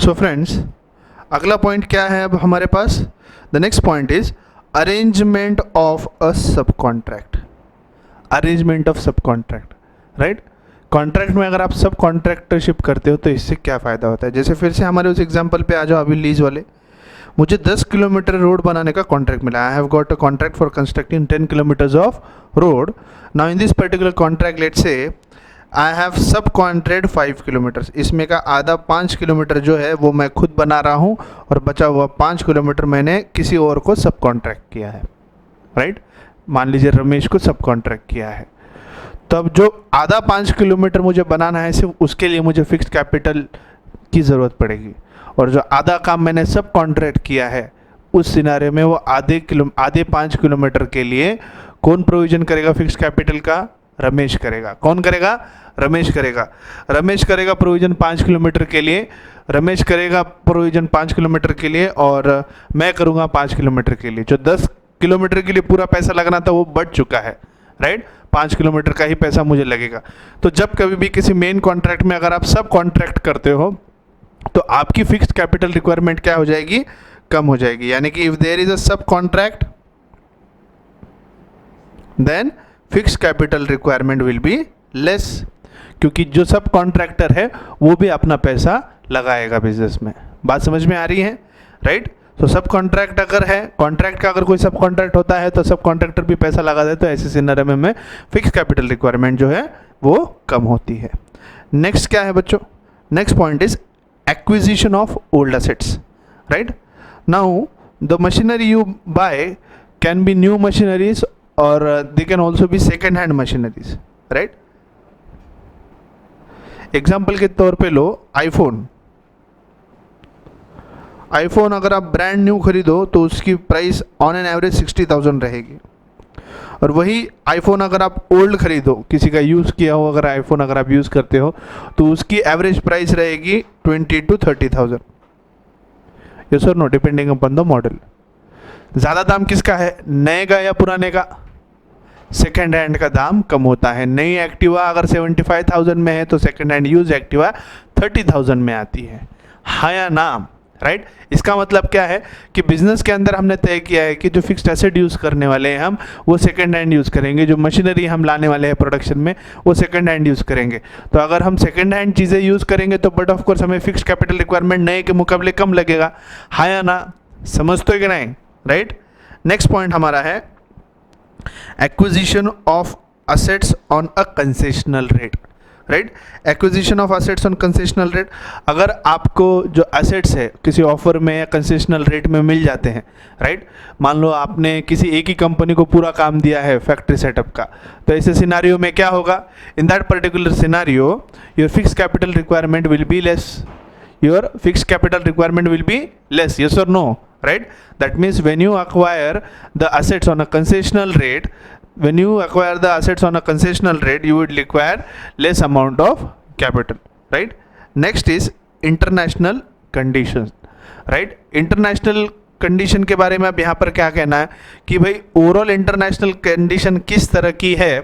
So friends, अगला point क्या है अब हमारे पास? The next point is arrangement of a सब contract. Arrangement of sub contract, right. Contract में अगर आप सब कॉन्ट्रैक्टरशिप करते हो तो इससे क्या फ़ायदा होता है? जैसे फिर से हमारे उस एग्जाम्पल पे आ जाओ, अभी लीज वाले। मुझे 10 किलोमीटर रोड बनाने का कॉन्ट्रैक्ट मिला। I have got a contract for constructing 10 kilometres of road. Now in this particular contract let's say I have सब कॉन्ट्रैक्ट 5 किलोमीटर्स। इसमें का आधा 5 किलोमीटर जो है वो मैं खुद बना रहा हूँ और बचा हुआ 5 किलोमीटर मैंने किसी और को सब कॉन्ट्रैक्ट किया है, राइट। मान लीजिए रमेश को सब कॉन्ट्रैक्ट किया है। तब जो आधा 5 किलोमीटर मुझे बनाना है सिर्फ उसके लिए मुझे फिक्स्ड कैपिटल की ज़रूरत पड़ेगी, और जो आधा काम मैंने सब कॉन्ट्रैक्ट किया है उस सिनारियो में वो आधे 5 किलोमीटर के लिए कौन प्रोविज़न करेगा फिक्स्ड कैपिटल का? रमेश करेगा। कौन करेगा? रमेश करेगा। रमेश करेगा प्रोविज़न 5 किलोमीटर के लिए। रमेश करेगा प्रोविज़न 5 किलोमीटर के लिए और मैं करूँगा 5 किलोमीटर के लिए। जो 10 किलोमीटर के लिए पूरा पैसा लगना था वो बढ़ चुका है, राइट। 5 किलोमीटर का ही पैसा मुझे लगेगा। तो जब कभी भी किसी मेन कॉन्ट्रैक्ट में अगर आप सब कॉन्ट्रैक्ट करते हो तो आपकी फिक्स्ड कैपिटल रिक्वायरमेंट क्या हो जाएगी? कम हो जाएगी। यानी कि इफ देयर इज अ सब contract then fixed capital requirement will be less, क्योंकि जो सब कॉन्ट्रैक्टर है वो भी अपना पैसा लगाएगा बिजनेस में। बात समझ में आ रही है, राइट। तो सब कॉन्ट्रैक्ट अगर है, कॉन्ट्रैक्ट का अगर कोई सब कॉन्ट्रैक्ट होता है तो सब कॉन्ट्रैक्टर भी पैसा लगा दे, तो ऐसे सिनेरियो में हमें फिक्स कैपिटल रिक्वायरमेंट जो है वो कम होती है। नेक्स्ट क्या है बच्चों? Next point is acquisition of old assets, right. Now the machinery you buy can be new machineries और they can also be second hand machineries, right. Example के तौर पे लो आईफोन अगर आप ब्रांड न्यू खरीदो तो उसकी प्राइस ऑन एन एवरेज 60,000 रहेगी, और वही आईफोन अगर आप ओल्ड खरीदो, किसी का यूज़ किया हो अगर आईफोन अगर आप यूज़ करते हो तो उसकी एवरेज प्राइस रहेगी 20 to 30,000। यस और no, depending upon the model. ज़्यादा दाम किसका है, नए का या पुराने का? सेकेंड हैंड का दाम कम होता है। नई एक्टिवा अगर 75,000 में है तो सेकेंड हैंड यूज एक्टिवा 30,000 में आती है, हाँ या ना, राइट। इसका मतलब क्या है कि बिजनेस के अंदर हमने तय किया है कि जो फिक्स्ड एसेट यूज़ करने वाले हैं हम वो सेकेंड हैंड यूज़ करेंगे, जो मशीनरी हम लाने वाले हैं प्रोडक्शन में वो सेकेंड हैंड यूज़ करेंगे। तो अगर हम सेकेंड हैंड चीज़ें यूज़ करेंगे तो बट ऑफ कोर्स हमें फिक्स्ड कैपिटल रिक्वायरमेंट नए के मुकाबले कम लगेगा, हाँ या ना, समझते हो कि नहीं, राइट। नेक्स्ट पॉइंट हमारा है acquisition of assets on a concessional rate, right. Acquisition of assets on concessional rate, अगर आपको जो असेट्स है किसी ऑफर में या कंसेशनल रेट में मिल जाते हैं, राइट। मान लो आपने किसी एक ही कंपनी को पूरा काम दिया है फैक्ट्री सेटअप का, तो ऐसे सिनारियो में क्या होगा? In that particular scenario your fix capital requirement will be less. your fixed capital requirement will be less, yes or no, right? That means when you acquire the assets on a concessional rate, you would require less amount of capital, right? Next is international conditions, right? International condition के बारे में अब यहाँ पर क्या कहना है कि भाई ओवरऑल इंटरनेशनल कंडीशन किस तरह की है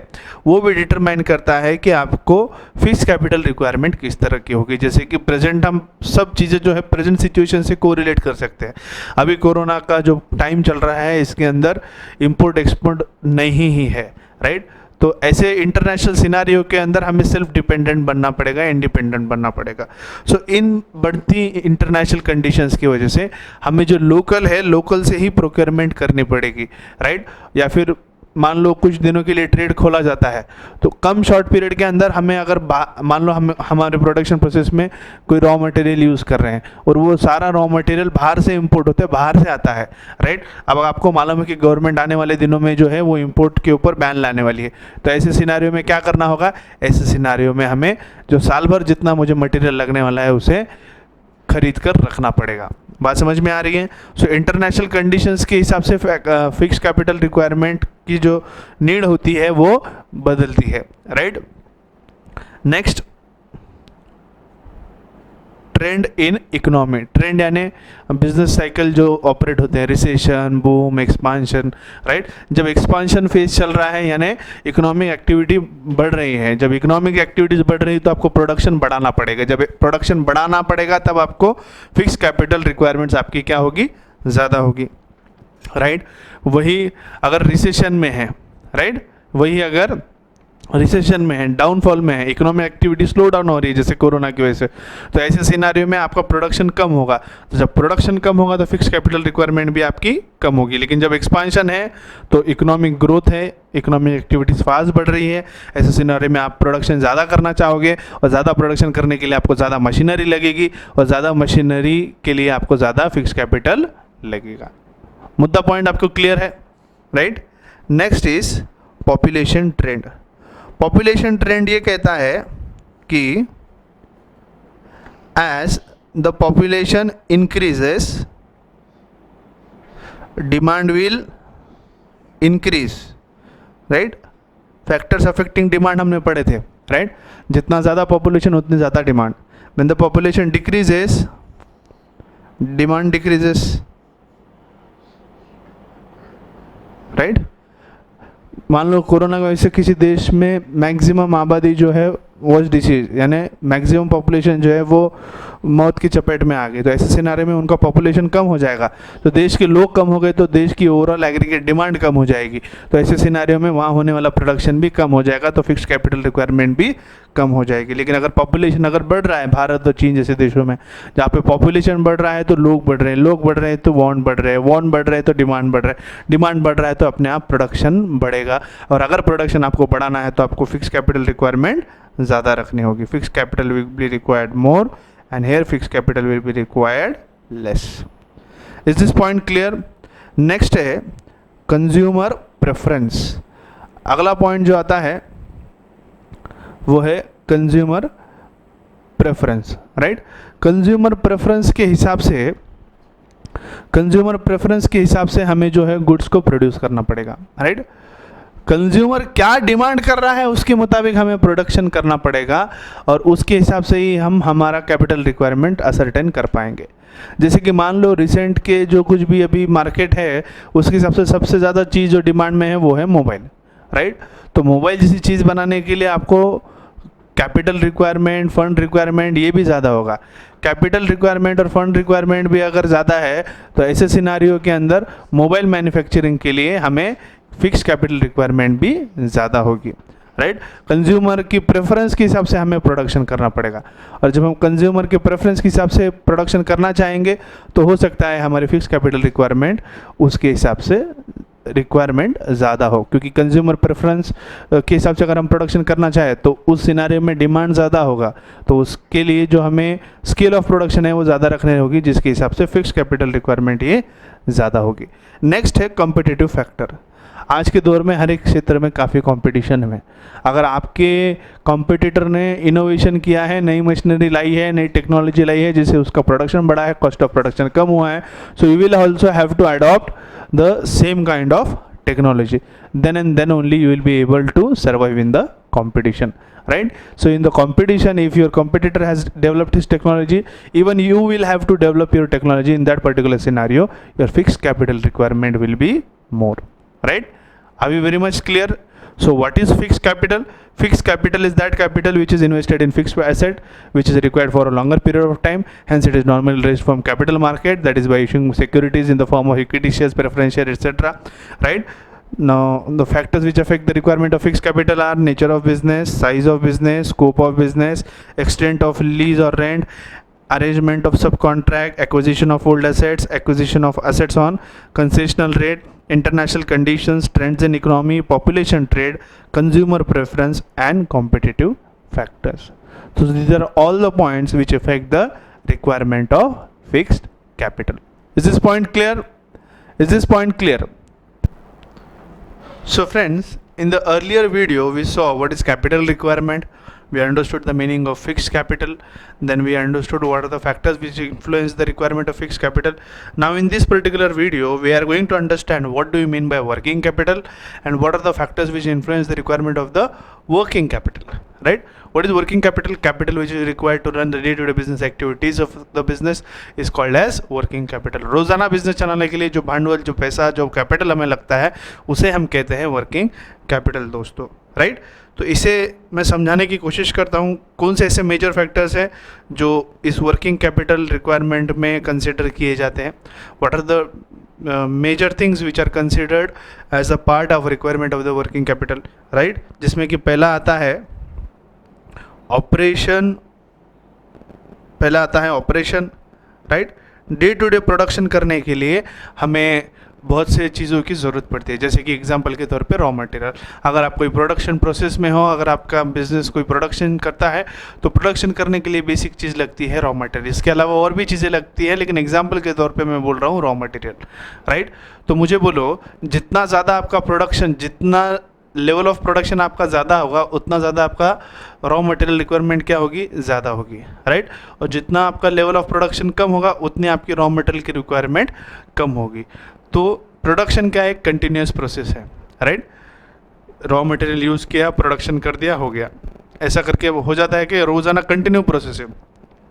वो भी डिटरमाइन करता है कि आपको फिक्स कैपिटल रिक्वायरमेंट किस तरह की होगी। जैसे कि प्रेजेंट हम सब चीज़ें जो है प्रेजेंट सिचुएशन से कोरिलेट कर सकते हैं। अभी कोरोना का जो टाइम चल रहा है इसके अंदर इंपोर्ट एक्सपोर्ट नहीं ही है, राइट। तो ऐसे इंटरनेशनल सिनारियो के अंदर हमें सेल्फ डिपेंडेंट बनना पड़ेगा, इंडिपेंडेंट बनना पड़ेगा। सो इन बढ़ती इंटरनेशनल कंडीशंस की वजह से हमें जो लोकल है लोकल से ही प्रोक्योरमेंट करनी पड़ेगी, राइट। या फिर मान लो कुछ दिनों के लिए ट्रेड खोला जाता है तो कम शॉर्ट पीरियड के अंदर हमें अगर मान लो हम हमारे प्रोडक्शन प्रोसेस में कोई रॉ मटेरियल यूज़ कर रहे हैं और वो सारा रॉ मटेरियल बाहर से इंपोर्ट होता है, बाहर से आता है, राइट। अब आपको मालूम है कि गवर्नमेंट आने वाले दिनों में जो है वो इंपोर्ट के ऊपर बैन लाने वाली है, तो ऐसे सिनारियो में क्या करना होगा? ऐसे सिनारियो में हमें जो साल भर जितना मुझे मटेरियल लगने वाला है उसे खरीद कर रखना पड़ेगा। बात समझ में आ रही है? सो इंटरनेशनल कंडीशंस के हिसाब से फिक्स कैपिटल रिक्वायरमेंट की जो नीड होती है वो बदलती है, right. Next trend in economy, trend यानी बिजनेस साइकिल जो ऑपरेट होते हैं, रिसेशन, बूम, एक्सपांशन, राइट। जब एक्सपांशन फेज चल रहा है यानी इकोनॉमिक एक्टिविटी बढ़ रही है, जब इकोनॉमिक एक्टिविटीज बढ़ रही है तो आपको प्रोडक्शन बढ़ाना पड़ेगा, जब प्रोडक्शन बढ़ाना पड़ेगा तब आपको फिक्स कैपिटल रिक्वायरमेंट्स आपकी क्या होगी, ज़्यादा होगी, राइट। वही अगर रिसेशन में है, राइट, वही अगर रिसेशन में है, डाउनफॉल में है, इकोनॉमिक एक्टिविटी स्लो डाउन हो रही है जैसे कोरोना की वजह से, तो ऐसे सिनारियो में आपका प्रोडक्शन कम होगा। तो जब प्रोडक्शन कम होगा तो फिक्स कैपिटल रिक्वायरमेंट भी आपकी कम होगी। लेकिन जब एक्सपांशन है तो इकोनॉमिक ग्रोथ है, इकोनॉमिक एक्टिविटीज़ फास्ट बढ़ रही है, ऐसे सिनारियो में आप प्रोडक्शन ज़्यादा करना चाहोगे और ज़्यादा प्रोडक्शन करने के लिए आपको ज़्यादा मशीनरी लगेगी और ज़्यादा मशीनरी के लिए आपको ज़्यादा फिक्स कैपिटल लगेगा। मुद्दा पॉइंट आपको क्लियर है, right. Next is population trend. Population trend ये कहता है कि as the population increases demand will increase, right. Factors affecting demand हमने पढ़े थे, राइट। जितना ज़्यादा पॉपुलेशन उतनी ज़्यादा demand. When the population decreases demand decreases, right. मान लो कोरोना की वजह से किसी देश में मैक्सिमम आबादी जो है वॉज डिसीज, यानी मैक्सिमम पॉपुलेशन जो है वो मौत की चपेट में आ गई, तो ऐसे सिनारे में उनका पॉपुलेशन कम हो जाएगा, तो देश के लोग कम हो गए तो देश की ओवरऑल एग्रीगेट डिमांड कम हो जाएगी, तो ऐसे सिनारियों में वहाँ होने वाला प्रोडक्शन भी कम हो जाएगा, तो फिक्स कैपिटल रिक्वायरमेंट भी कम हो जाएगी। लेकिन अगर पॉपुलेशन अगर बढ़ रहा है, भारत और चीन जैसे देशों में जहाँ पे पॉपुलेशन बढ़ रहा है तो लोग बढ़ रहे हैं, लोग बढ़ रहे हैं तो वॉन्ट बढ़ रहे हैं, वॉन्ट बढ़ रहे हैं तो डिमांड बढ़ रहा है, डिमांड बढ़ रहा है तो अपने आप प्रोडक्शन बढ़ेगा, और अगर प्रोडक्शन आपको बढ़ाना है तो आपको फिक्स कैपिटल रिक्वायरमेंट ज़्यादा रखनी होगी। Fix capital will be required more and here fix capital will be required less. Is this point clear? Next है कंज्यूमर प्रेफरेंस। अगला पॉइंट जो आता है वो है consumer preference, right. Consumer preference के हिसाब से हमें जो है गुड्स को प्रोड्यूस करना पड़ेगा, राइट। कंज्यूमर क्या डिमांड कर रहा है उसके मुताबिक हमें प्रोडक्शन करना पड़ेगा और उसके हिसाब से ही हम हमारा कैपिटल रिक्वायरमेंट असरटेन कर पाएंगे। जैसे कि मान लो रिसेंट के जो कुछ भी अभी मार्केट है उसके हिसाब से सबसे ज़्यादा चीज़ जो डिमांड में है वो है मोबाइल, राइट। तो मोबाइल जैसी चीज़ बनाने के लिए आपको कैपिटल रिक्वायरमेंट, फंड रिक्वायरमेंट ये भी ज़्यादा होगा। कैपिटल रिक्वायरमेंट और फंड रिक्वायरमेंट भी अगर ज़्यादा है तो ऐसे सिनारियो के अंदर मोबाइल मैन्युफैक्चरिंग के लिए हमें फिक्स कैपिटल रिक्वायरमेंट भी ज़्यादा होगी, राइट। कंज्यूमर की प्रेफरेंस के हिसाब से हमें प्रोडक्शन करना पड़ेगा, और जब हम कंज्यूमर के प्रेफरेंस के हिसाब से प्रोडक्शन करना चाहेंगे तो हो सकता है हमारी फिक्स कैपिटल रिक्वायरमेंट उसके हिसाब से रिक्वायरमेंट ज़्यादा हो, क्योंकि कंज्यूमर प्रेफरेंस के हिसाब से अगर हम प्रोडक्शन करना चाहें तो उस सिनारियो में डिमांड ज़्यादा होगा, तो उसके लिए जो हमें स्केल ऑफ प्रोडक्शन है वो ज़्यादा रखनी होगी, जिसके हिसाब से फिक्स कैपिटल रिक्वायरमेंट ये ज़्यादा होगी। नेक्स्ट है कॉम्पिटिटिव फैक्टर। आज के दौर में हर एक क्षेत्र में काफ़ी कंपटीशन है। अगर आपके कॉम्पिटिटर ने इनोवेशन किया है, नई मशीनरी लाई है, नई टेक्नोलॉजी लाई है जिससे उसका प्रोडक्शन बढ़ा है, कॉस्ट ऑफ प्रोडक्शन कम हुआ है, so you will also have to adopt the same kind of technology, then and then only you will be able to survive in the competition, right? So in the competition, if your competitor has developed his technology, even you will have to develop your technology. In that particular scenario, your fixed capital requirement will be more, right? Are we very much clear? So what is fixed capital? Fixed capital is that capital which is invested in fixed asset which is required for a longer period of time, hence it is normally raised from capital market, that is by issuing securities in the form of equity shares, preference share, etc., right? Now the factors which affect the requirement of fixed capital are nature of business, size of business, scope of business, extent of lease or rent, arrangement of subcontract, acquisition of old assets, acquisition of assets on concessional rate, international conditions, trends in economy, population trade, consumer preference and competitive factors. So these are all the points which affect the requirement of fixed capital. Is this point clear? Is this point clear? So friends, in the earlier video we saw what is capital requirement. we understood the meaning of fixed capital, then we understood what are the factors which influence the requirement of fixed capital. Now in this particular video we are going to understand what do you mean by working capital and what are the factors which influence the requirement of the working capital, right? What is working capital? Capital which is required to run the day-to-day business activities of the business is called as working capital. रोजाना business चलाने के लिए जो भांडवल, जो पैसा, जो capital हमें लगता है उसे हम कहते हैं वर्किंग कैपिटल दोस्तों, राइट? तो इसे मैं समझाने की कोशिश करता हूँ कौन से ऐसे मेजर फैक्टर्स हैं जो इस वर्किंग कैपिटल रिक्वायरमेंट में कंसिडर किए जाते हैं. What are the major things which are considered as a part of requirement of the working capital, right? जिसमें कि पहला आता है operation, right? Day to day production करने के लिए हमें बहुत से चीज़ों की ज़रूरत पड़ती है. जैसे कि एग्जांपल के तौर पे रॉ मटेरियल. अगर आप कोई प्रोडक्शन प्रोसेस में हो, अगर आपका बिजनेस कोई प्रोडक्शन करता है तो प्रोडक्शन करने के लिए बेसिक चीज़ लगती है रॉ मटेरियल. इसके अलावा और भी चीज़ें लगती हैं, लेकिन एग्जांपल के तौर पे मैं बोल रहा हूँ रॉ मटेरियल, राइट? तो मुझे बोलो, जितना ज़्यादा आपका प्रोडक्शन, जितना लेवल ऑफ प्रोडक्शन आपका ज़्यादा होगा उतना ज़्यादा आपका रॉ मटेरियल रिक्वायरमेंट क्या होगी? ज़्यादा होगी, राइट? और जितना आपका लेवल ऑफ प्रोडक्शन कम होगा उतनी आपकी रॉ मटेरियल की रिक्वायरमेंट कम होगी. तो प्रोडक्शन क्या है? कंटिन्यूस प्रोसेस है, राइट? रॉ मटेरियल यूज़ किया, प्रोडक्शन कर दिया, हो गया. ऐसा करके वो हो जाता है कि रोज़ाना कंटिन्यू प्रोसेस है.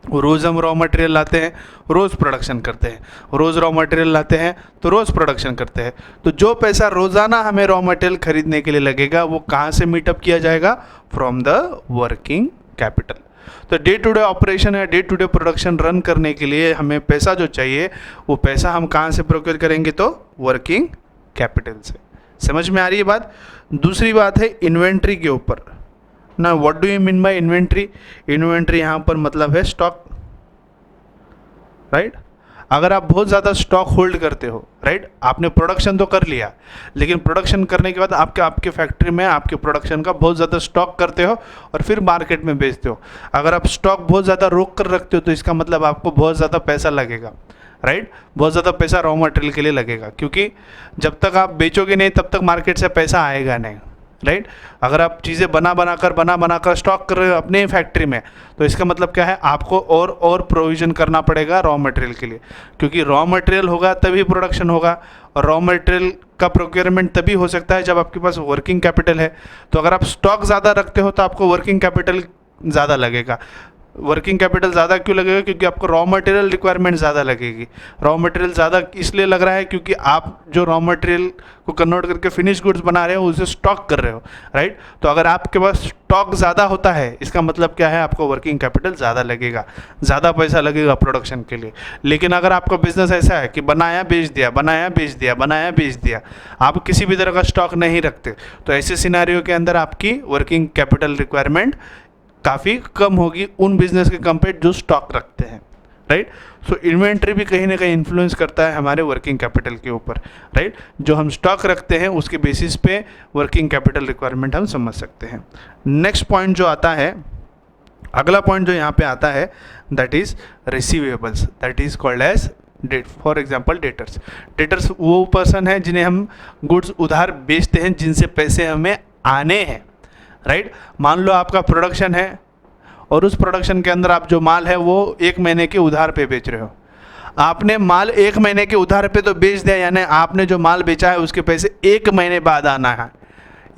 रोज़ हम रॉ मटेरियल लाते हैं, रोज़ प्रोडक्शन करते हैं, रोज़ रॉ मटेरियल लाते हैं तो रोज़ प्रोडक्शन करते हैं. तो जो पैसा रोज़ाना हमें रॉ मटेरियल खरीदने के लिए लगेगा वो कहाँ से मीटअप किया जाएगा? From the working capital. तो डे टू डे ऑपरेशन या day to day production run करने के लिए हमें पैसा जो चाहिए वो पैसा हम कहाँ से प्रोक्योर करेंगे? तो वर्किंग कैपिटल से. समझ में आ रही है बात? दूसरी बात है इन्वेंट्री के ऊपर. ना what do you mean by inventory? Inventory यहाँ पर मतलब है स्टॉक, राइट? अगर आप बहुत ज़्यादा स्टॉक होल्ड करते हो, राइट? आपने प्रोडक्शन तो कर लिया, लेकिन प्रोडक्शन करने के बाद आपके फैक्ट्री में आपके प्रोडक्शन का बहुत ज़्यादा स्टॉक करते हो और फिर मार्केट में बेचते हो. अगर आप स्टॉक बहुत ज़्यादा रोक कर रखते हो तो इसका मतलब आपको बहुत ज़्यादा पैसा लगेगा, राइट? बहुत ज़्यादा पैसा रॉ मटेरियल के लिए लगेगा, क्योंकि जब तक आप बेचोगे नहीं तब तक मार्केट से पैसा आएगा नहीं, राइट? अगर आप चीज़ें बना बनाकर स्टॉक कर रहे हो अपने फैक्ट्री में तो इसका मतलब क्या है? आपको और प्रोविज़न करना पड़ेगा रॉ मटेरियल के लिए, क्योंकि रॉ मटेरियल होगा तभी प्रोडक्शन होगा, और रॉ मटेरियल का प्रोक्योरमेंट तभी हो सकता है जब आपके पास वर्किंग कैपिटल है. तो अगर आप स्टॉक ज़्यादा रखते हो तो आपको वर्किंग कैपिटल ज़्यादा लगेगा. वर्किंग कैपिटल ज़्यादा क्यों लगेगा? क्योंकि आपको रॉ मटेरियल रिक्वायरमेंट ज़्यादा लगेगी. रॉ मटेरियल ज़्यादा इसलिए लग रहा है क्योंकि आप जो रॉ मटेरियल को कन्वर्ट करके फिनिश गुड्स बना रहे हो उसे स्टॉक कर रहे हो, राइट? तो अगर आपके पास स्टॉक ज़्यादा होता है इसका मतलब क्या है? आपको वर्किंग कैपिटल ज़्यादा लगेगा, ज़्यादा पैसा लगेगा प्रोडक्शन के लिए. लेकिन अगर आपका बिजनेस ऐसा है कि बनाया बेच दिया, बनाया बेच दिया, बनाया बेच दिया, आप किसी भी तरह का स्टॉक नहीं रखते, तो ऐसे सिनेरियो के अंदर आपकी वर्किंग कैपिटल रिक्वायरमेंट काफ़ी कम होगी उन बिजनेस के कंपेयर जो स्टॉक रखते हैं, राइट? सो इन्वेंट्री भी कहीं ना कहीं इन्फ्लुएंस करता है हमारे वर्किंग कैपिटल के ऊपर, राइट? जो हम स्टॉक रखते हैं उसके बेसिस पे वर्किंग कैपिटल रिक्वायरमेंट हम समझ सकते हैं. नेक्स्ट पॉइंट जो आता है, अगला पॉइंट जो यहाँ पे आता है, that is receivables, that is called as debt. For example debtors. Debtors वो पर्सन है जिन्हें हम गुड्स उधार बेचते हैं, जिनसे पैसे हमें आने हैं, राइट? मान लो आपका प्रोडक्शन है और उस प्रोडक्शन के अंदर आप जो माल है वो 1 महीने के उधार पे बेच रहे हो. आपने माल 1 महीने के उधार पे तो बेच दिया, यानी आपने जो माल बेचा है उसके पैसे 1 महीने बाद आना है,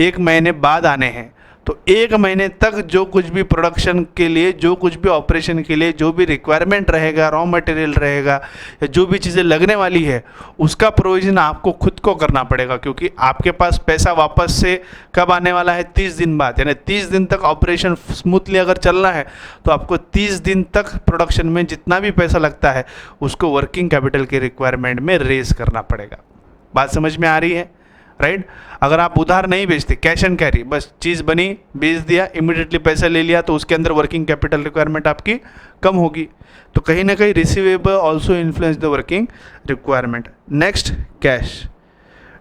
1 महीने बाद आने हैं. तो 1 महीने तक जो कुछ भी प्रोडक्शन के लिए, जो कुछ भी ऑपरेशन के लिए जो भी रिक्वायरमेंट रहेगा, रॉ मटेरियल रहेगा या जो भी चीज़ें लगने वाली है उसका प्रोविज़न आपको खुद को करना पड़ेगा, क्योंकि आपके पास पैसा वापस से कब आने वाला है? 30 दिन बाद. यानी 30 दिन तक ऑपरेशन स्मूथली अगर चलना है तो आपको 30 दिन तक प्रोडक्शन में जितना भी पैसा लगता है उसको वर्किंग कैपिटल के रिक्वायरमेंट में रेज करना पड़ेगा. बात समझ में आ रही है, राइट? अगर आप उधार नहीं बेचते, कैश एंड कैरी, बस चीज़ बनी बेच दिया, इमीडिएटली पैसा ले लिया, तो उसके अंदर वर्किंग कैपिटल रिक्वायरमेंट आपकी कम होगी. तो कहीं ना कहीं receivable also influence the working requirement. Next, cash.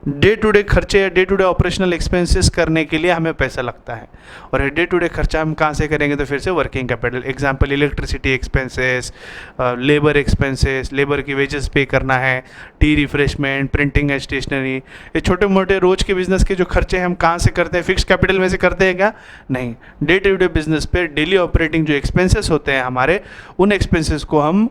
Day to day खर्चे या day to day operational expenses करने के लिए हमें पैसा लगता है, और डे टू डे खर्चा हम कहाँ से करेंगे, तो फिर से working capital. Example electricity expenses, labour expenses, labour की वेजेस पे करना है, tea refreshment, printing and stationery, ये छोटे मोटे रोज के बिजनेस के जो खर्चे हम कहाँ से करते हैं, फिक्स कैपिटल में से करते हैं क्या, नहीं। डे टू डे बिजनेस पे डेली ऑपरेटिंग जो एक्सपेंसेस होते हैं हमारे, उन एक्सपेंसेस को हम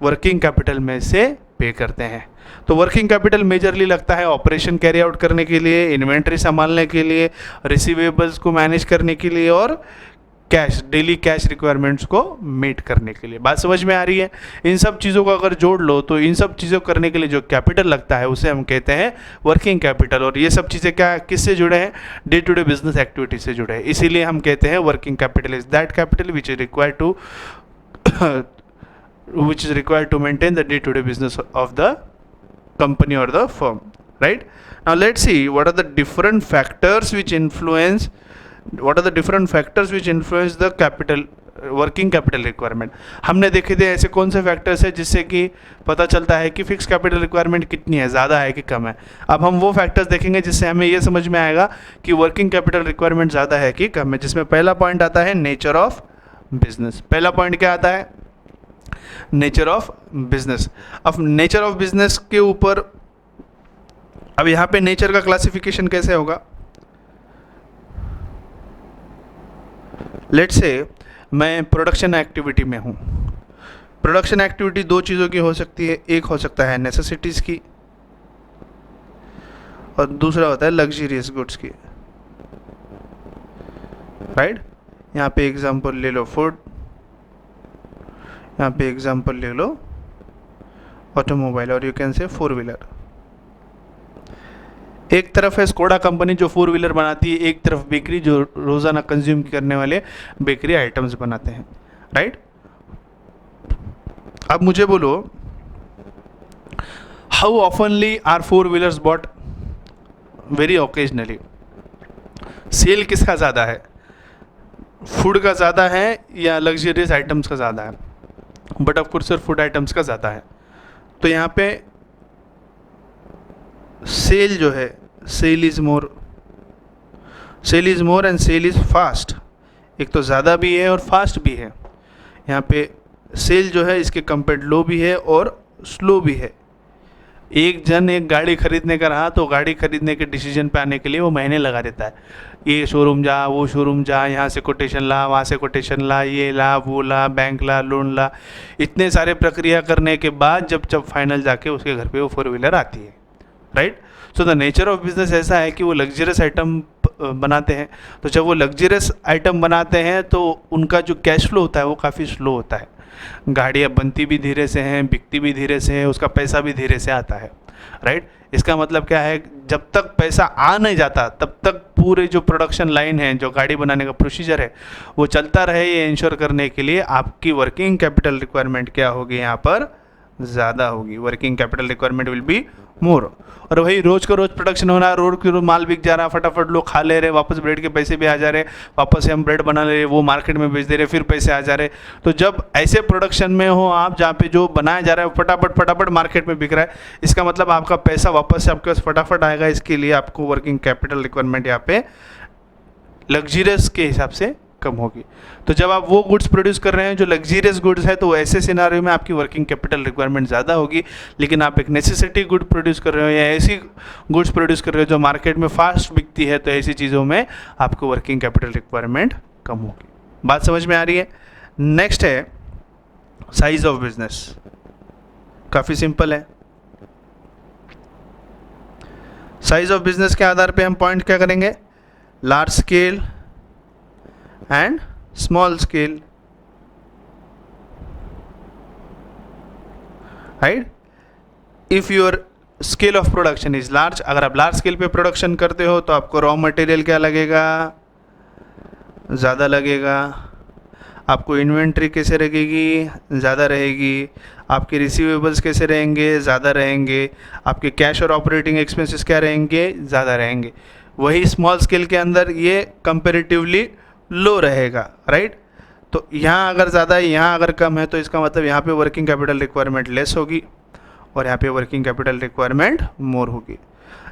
वर्किंग कैपिटल में से पे करते हैं। तो वर्किंग कैपिटल मेजरली लगता है ऑपरेशन कैरी आउट करने के लिए, इन्वेंट्री संभालने के लिए, रिसीवेबल्स को मैनेज करने के लिए, और कैश, डेली कैश रिक्वायरमेंट्स को मीट करने के लिए। बात समझ में आ रही है? इन सब चीज़ों को अगर जोड़ लो तो इन सब चीज़ों करने के लिए जो कैपिटल लगता है उसे हम कहते हैं वर्किंग कैपिटल। और ये सब चीज़ें क्या किससे जुड़े हैं, day to day business activity से जुड़े हैं। इसीलिए हम कहते हैं working capital is that capital which is required to maintain the day-to-day business of the company or the firm, right? Now let's see what are the different factors which influence the capital working capital requirement. हमने देखे थे ऐसे कौन से factors है जिससे कि पता चलता है कि फिक्स कैपिटल रिक्वायरमेंट कितनी है, ज़्यादा है कि कम है। अब हम वो फैक्टर्स देखेंगे जिससे हमें ये समझ में आएगा कि वर्किंग कैपिटल रिक्वायरमेंट ज़्यादा है कि कम है, जिसमें पहला पॉइंट आता है नेचर ऑफ बिजनेस। पहला पॉइंट क्या आता है, नेचर ऑफ बिजनेस। अब नेचर ऑफ बिजनेस के ऊपर, अब यहां पे नेचर का क्लासिफिकेशन कैसे होगा, लेट्स से मैं प्रोडक्शन एक्टिविटी में हूं। प्रोडक्शन एक्टिविटी दो चीज़ों की हो सकती है, एक हो सकता है नेसेसिटीज़ की और दूसरा होता है लग्जरियस गुड्स की, राइट? यहाँ पे एग्जांपल ले लो फूड, यहाँ पे एग्जांपल ले लो ऑटोमोबाइल, और यू कैन से 4 व्हीलर। एक तरफ है स्कोडा कंपनी जो 4 व्हीलर बनाती है, एक तरफ बेकरी जो रोज़ाना कंज्यूम करने वाले बेकरी आइटम्स बनाते हैं, राइट? अब मुझे बोलो, how oftenly are 4 wheelers bought? Very occasionally. Sale किसका ज़्यादा है, फूड का ज़्यादा है या लग्जरियस आइटम्स का ज़्यादा है? But of course food items का ज़्यादा है। तो यहाँ पे सेल जो है, sale is more and sale is fast. एक तो ज़्यादा भी है और फास्ट भी है। यहाँ पे सेल जो है इसके कंपेयर लो भी है और स्लो भी है। एक जन एक गाड़ी खरीदने का रहा तो गाड़ी खरीदने के डिसीजन पे आने के लिए वो महीने लगा देता है, ये शोरूम जा, वो शोरूम जा, यहाँ से कोटेशन ला, वहाँ से कोटेशन ला, ये ला, वो ला, बैंक ला, लोन ला, इतने सारे प्रक्रिया करने के बाद जब फाइनल जाके उसके घर पे वो 4 व्हीलर आती है, right? So the nature of business ऐसा है कि वो लग्जरियस आइटम बनाते हैं। तो जब वो लग्जरियस आइटम बनाते हैं तो उनका जो कैश फ्लो होता है वो काफ़ी स्लो होता है। गाड़ियाँ बनती भी धीरे से हैं, बिकती भी धीरे से है, उसका पैसा भी धीरे से आता है, राइट? इसका मतलब क्या है, जब तक पैसा आ नहीं जाता तब तक पूरे जो प्रोडक्शन लाइन है, जो गाड़ी बनाने का प्रोसीजर है, वो चलता रहे। ये इंश्योर करने के लिए आपकी वर्किंग कैपिटल रिक्वायरमेंट क्या होगी, यहाँ पर ज़्यादा होगी। Working capital requirement will be मोर। और वही रोज़ का रोज़ प्रोडक्शन हो रहा है, रोज के रोज माल बिक जा रहा है, फटाफट लोग खा ले रहे, वापस ब्रेड के पैसे भी आ जा रहे, वापस से हम ब्रेड बना ले रहे, वो मार्केट में बेच दे रहे, फिर पैसे आ जा रहे। तो जब ऐसे प्रोडक्शन में हो आप जहाँ पे जो बनाया जा रहा है फटाफट मार्केट में बिक रहा है, इसका मतलब आपका पैसा वापस से आपके पास फटाफट आएगा। इसके लिए आपको वर्किंग कैपिटल रिक्वायरमेंट यहाँ पे लग्जरियस के हिसाब से कम होगी। तो जब आप वो गुड्स प्रोड्यूस कर रहे हैं जो लग्जरियस गुड्स है, तो ऐसे सिनारियो में आपकी वर्किंग कैपिटल रिक्वायरमेंट ज़्यादा होगी। लेकिन आप एक नेसेसिटी गुड प्रोड्यूस कर रहे हो या ऐसी गुड्स प्रोड्यूस कर रहे हो जो मार्केट में फास्ट बिकती है, तो ऐसी चीज़ों में आपको वर्किंग कैपिटल रिक्वायरमेंट कम होगी। बात समझ में आ रही है? नेक्स्ट है साइज ऑफ बिजनेस। काफ़ी सिंपल है। साइज ऑफ बिजनेस के आधार पे हम पॉइंट क्या करेंगे, large scale and small scale, right? If your scale of production is large, अगर आप लार्ज स्केल पे प्रोडक्शन करते हो तो आपको रॉ मटेरियल क्या लगेगा, ज़्यादा लगेगा। आपको इन्वेंट्री कैसे रहेगी, ज़्यादा रहेगी। आपके रिसीवेबल्स कैसे रहेंगे, ज़्यादा रहेंगे। आपके कैश और ऑपरेटिंग एक्सपेंसेस क्या रहेंगे, ज़्यादा रहेंगे। वही स्मॉल स्केल के अंदर ये कंपेरेटिवली लो रहेगा, राइट? तो यहाँ अगर ज़्यादा है, यहाँ अगर कम है, तो इसका मतलब यहाँ पे वर्किंग कैपिटल रिक्वायरमेंट लेस होगी और यहाँ पे वर्किंग कैपिटल रिक्वायरमेंट मोर होगी।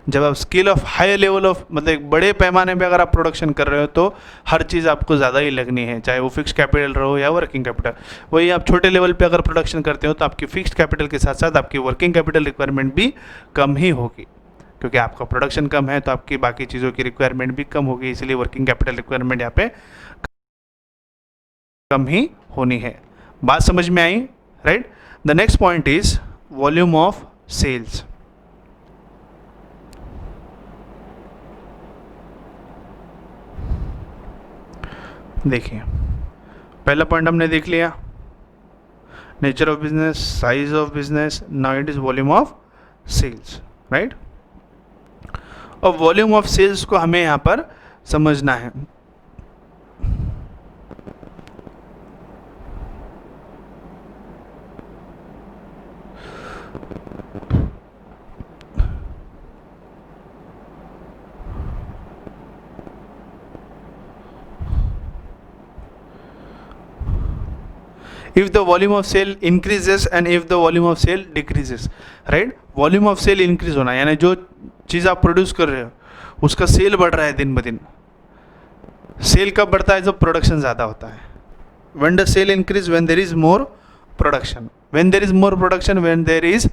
जब आप scale of high level of मतलब एक बड़े पैमाने पे अगर आप प्रोडक्शन कर रहे हो तो हर चीज़ आपको ज़्यादा ही लगनी है, चाहे वो फिक्स कैपिटल रहो या वर्किंग कैपिटल। वही आप छोटे लेवल पे अगर प्रोडक्शन करते हो तो आपकी फिक्स कैपिटल के साथ साथ आपकी वर्किंग कैपिटल रिक्वायरमेंट भी कम ही होगी, क्योंकि आपका प्रोडक्शन कम है तो आपकी बाकी चीज़ों की रिक्वायरमेंट भी कम होगी, इसलिए वर्किंग कैपिटल रिक्वायरमेंट यहाँ पे कम ही होनी है। बात समझ में आई, right. The next point is volume of sales. देखिए पहला पॉइंट हमने देख लिया, nature of business, size of business, now it is volume of sales, right. और वॉल्यूम ऑफ सेल्स को हमें यहाँ पर समझना है। if the volume of sale increases and if the volume of sale decreases, right। Volume of sale increase होना यानी जो चीज़ आप प्रोड्यूस कर रहे हो उसका सेल बढ़ रहा है दिन ब दिन। सेल कब बढ़ता है? जब प्रोडक्शन ज़्यादा होता है। when the sale increase when there is more production, when there is more production, when there is,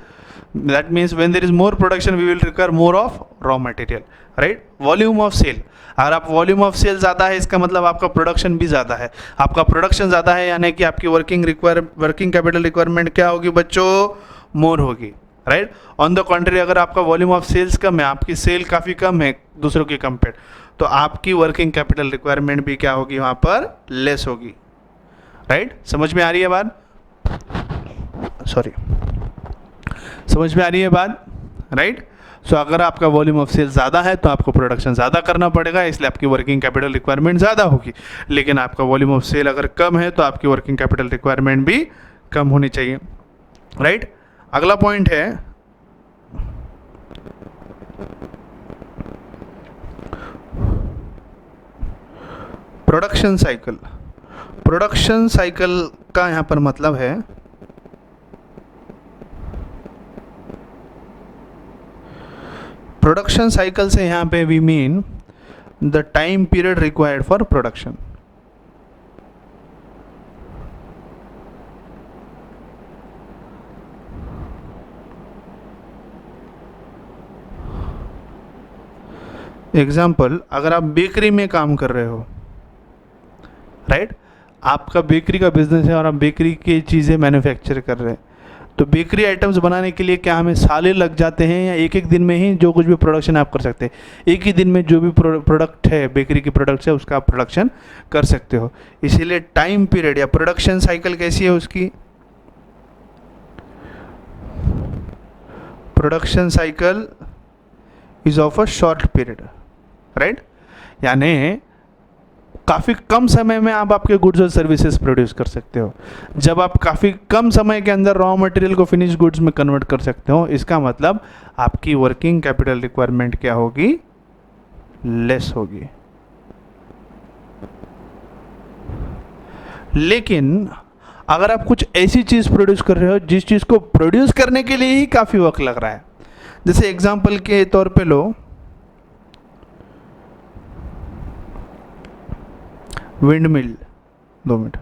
that means when there is more production we will require more of raw material, right। Volume of sale, अगर आप volume of cell ज़्यादा है इसका मतलब आपका production भी ज़्यादा है। आपका प्रोडक्शन ज़्यादा है यानी कि आपकी वर्किंग कैपिटल रिक्वायरमेंट क्या होगी बच्चों? मोर होगी, राइट। ऑन द कॉन्ट्री अगर आपका वॉल्यूम ऑफ सेल्स कम है, आपकी सेल काफ़ी कम है दूसरों के कंपेयर, तो आपकी वर्किंग कैपिटल रिक्वायरमेंट भी क्या होगी? वहाँ पर लेस होगी, राइट। समझ में आ रही है बात? सॉरी, समझ में आ रही है बात, राइट। सो अगर आपका वॉल्यूम ऑफ सेल ज़्यादा है तो आपको प्रोडक्शन ज़्यादा करना पड़ेगा, इसलिए आपकी वर्किंग कैपिटल रिक्वायरमेंट ज़्यादा होगी। लेकिन आपका वॉल्यूम ऑफ सेल अगर कम है तो आपकी वर्किंग कैपिटल रिक्वायरमेंट भी कम होनी चाहिए, राइट। अगला पॉइंट है प्रोडक्शन साइकिल। प्रोडक्शन साइकिल का यहाँ पर मतलब है प्रोडक्शन साइकिल से यहाँ पे we mean the time period required for production. Example, अगर आप बेकरी में काम कर रहे हो, राइट, आपका बेकरी का बिजनेस है और आप बेकरी की चीज़ें मैन्युफैक्चर कर रहे हैं, तो बेकरी आइटम्स बनाने के लिए क्या हमें सालें लग जाते हैं या एक एक दिन में ही जो कुछ भी प्रोडक्शन आप कर सकते हैं? एक ही दिन में जो भी प्रोडक्ट है, बेकरी की प्रोडक्ट्स है, उसका आप प्रोडक्शन कर सकते हो। इसीलिए टाइम पीरियड या प्रोडक्शन साइकिल कैसी है उसकी? Production cycle is of a short period, right. यानी काफ़ी कम समय में आप आपके गुड्स और सर्विसेज प्रोड्यूस कर सकते हो। जब आप काफ़ी कम समय के अंदर रॉ मटेरियल को फिनिश गुड्स में कन्वर्ट कर सकते हो, इसका मतलब आपकी वर्किंग कैपिटल रिक्वायरमेंट क्या होगी? लेस होगी। लेकिन अगर आप कुछ ऐसी चीज़ प्रोड्यूस कर रहे हो जिस चीज़ को प्रोड्यूस करने के लिए ही काफ़ी वक्त लग रहा है, जैसे एग्जाम्पल के तौर पे लो विंड मिल, 2 मिनट,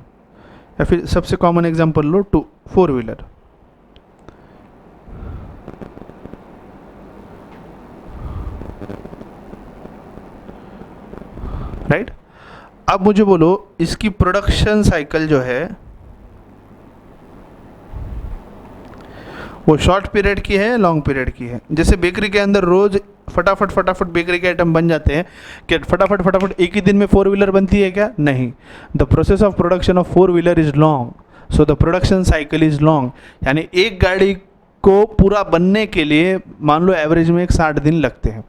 या फिर सबसे कॉमन एग्जांपल लो 4 व्हीलर, राइट। अब मुझे बोलो इसकी प्रोडक्शन साइकिल जो है वो शॉर्ट पीरियड की है, लॉन्ग पीरियड की है? जैसे बेकरी के अंदर रोज फटाफट बेकरी के आइटम बन जाते हैं, कि फटाफट एक ही दिन में 4 व्हीलर बनती है क्या? नहीं। The process of production of 4 wheeler is long, so the production cycle is long. यानी एक गाड़ी को पूरा बनने के लिए मान लो एवरेज में 60 दिन लगते हैं,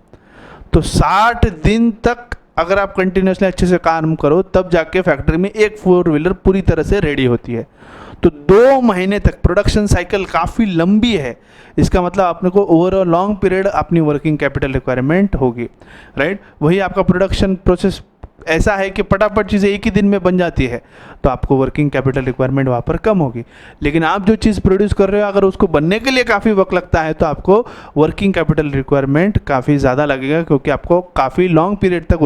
तो 60 दिन तक अगर आप कंटिन्यूसली अच्छे से काम करो तब जाके फैक्ट्री में एक 4 व्हीलर पूरी तरह से रेडी होती है। तो 2 महीने तक प्रोडक्शन साइकिल काफ़ी लंबी है, इसका मतलब अपने को ओवरऑल लॉन्ग पीरियड अपनी वर्किंग कैपिटल रिक्वायरमेंट होगी, राइट। वही आपका प्रोडक्शन प्रोसेस ऐसा है कि फटाफट चीज़ें एक ही दिन में बन जाती है, तो आपको वर्किंग कैपिटल रिक्वायरमेंट वहाँ पर कम होगी। लेकिन आप जो चीज़ प्रोड्यूस कर रहे हो, अगर उसको बनने के लिए काफ़ी वक्त लगता है, तो आपको वर्किंग कैपिटल रिक्वायरमेंट काफ़ी ज़्यादा लगेगा, क्योंकि आपको काफ़ी लॉन्ग पीरियड तक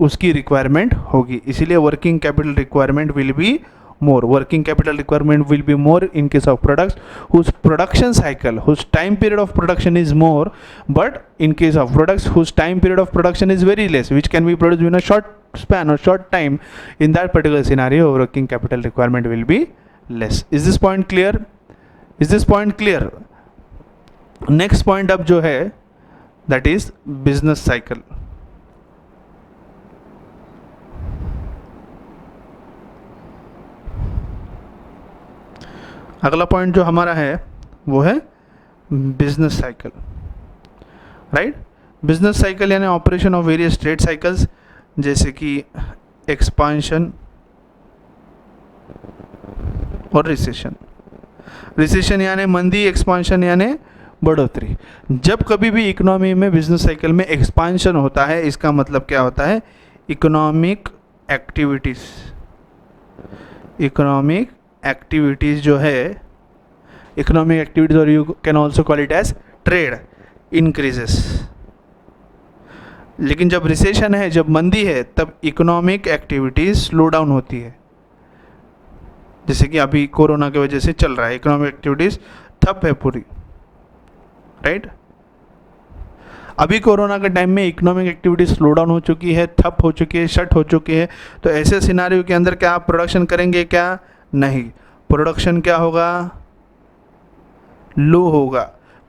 उसकी रिक्वायरमेंट होगी। इसीलिए working capital requirement will B more. Working capital requirement will be more in case of products whose production cycle, whose time period of production is more, but in case of products whose time period of production is very less, which can be produced in a short span or short time, in that particular scenario working capital requirement will be less. Is this point clear? Is this point clear? Next point अब जो है that is business cycle. अगला point जो हमारा है वो है business cycle, right. Business cycle यानी operation of various trade cycles, जैसे कि एक्सपांशन और रिसेशन। रिसेशन यानी मंदी, एक्सपांशन यानी बढ़ोतरी। जब कभी भी इकोनॉमी में बिजनेस साइकिल में एक्सपांशन होता है, इसका मतलब क्या होता है, इकोनॉमिक एक्टिविटीज़ जो है, इकोनॉमिक एक्टिविटीज, और you can also call it as trade, increases. लेकिन जब रिसेशन है, जब मंदी है, तब इकोनॉमिक एक्टिविटीज स्लो डाउन होती है, जैसे कि अभी कोरोना की वजह से चल रहा है, इकोनॉमिक एक्टिविटीज ठप है पूरी, राइट। अभी कोरोना के टाइम में इकोनॉमिक एक्टिविटीज स्लो डाउन हो चुकी है, ठप हो चुकी है, शट हो चुकी है। तो ऐसे सिनारियो के अंदर क्या आप प्रोडक्शन करेंगे? क्या नहीं, प्रोडक्शन क्या होगा, लो होगा,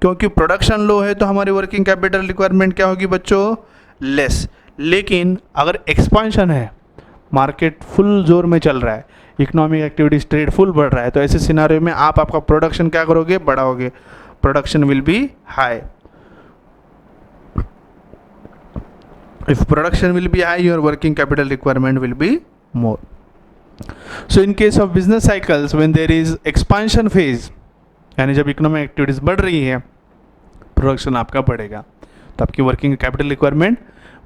क्योंकि प्रोडक्शन लो है तो हमारी वर्किंग कैपिटल रिक्वायरमेंट क्या होगी बच्चों, लेस। लेकिन अगर एक्सपांशन है, मार्केट फुल जोर में चल रहा है, इकोनॉमिक एक्टिविटीज ट्रेड फुल बढ़ रहा है, तो ऐसे सिनारियो में आप आपका प्रोडक्शन क्या करोगे, बढ़ाओगे, production will be high. If production will be high, your working capital requirement will be more. So in case of business cycles, when there is expansion phase, यानी जब इकोनॉमिक एक्टिविटीज़ बढ़ रही है, प्रोडक्शन आपका बढ़ेगा, तो आपकी वर्किंग कैपिटल रिक्वायरमेंट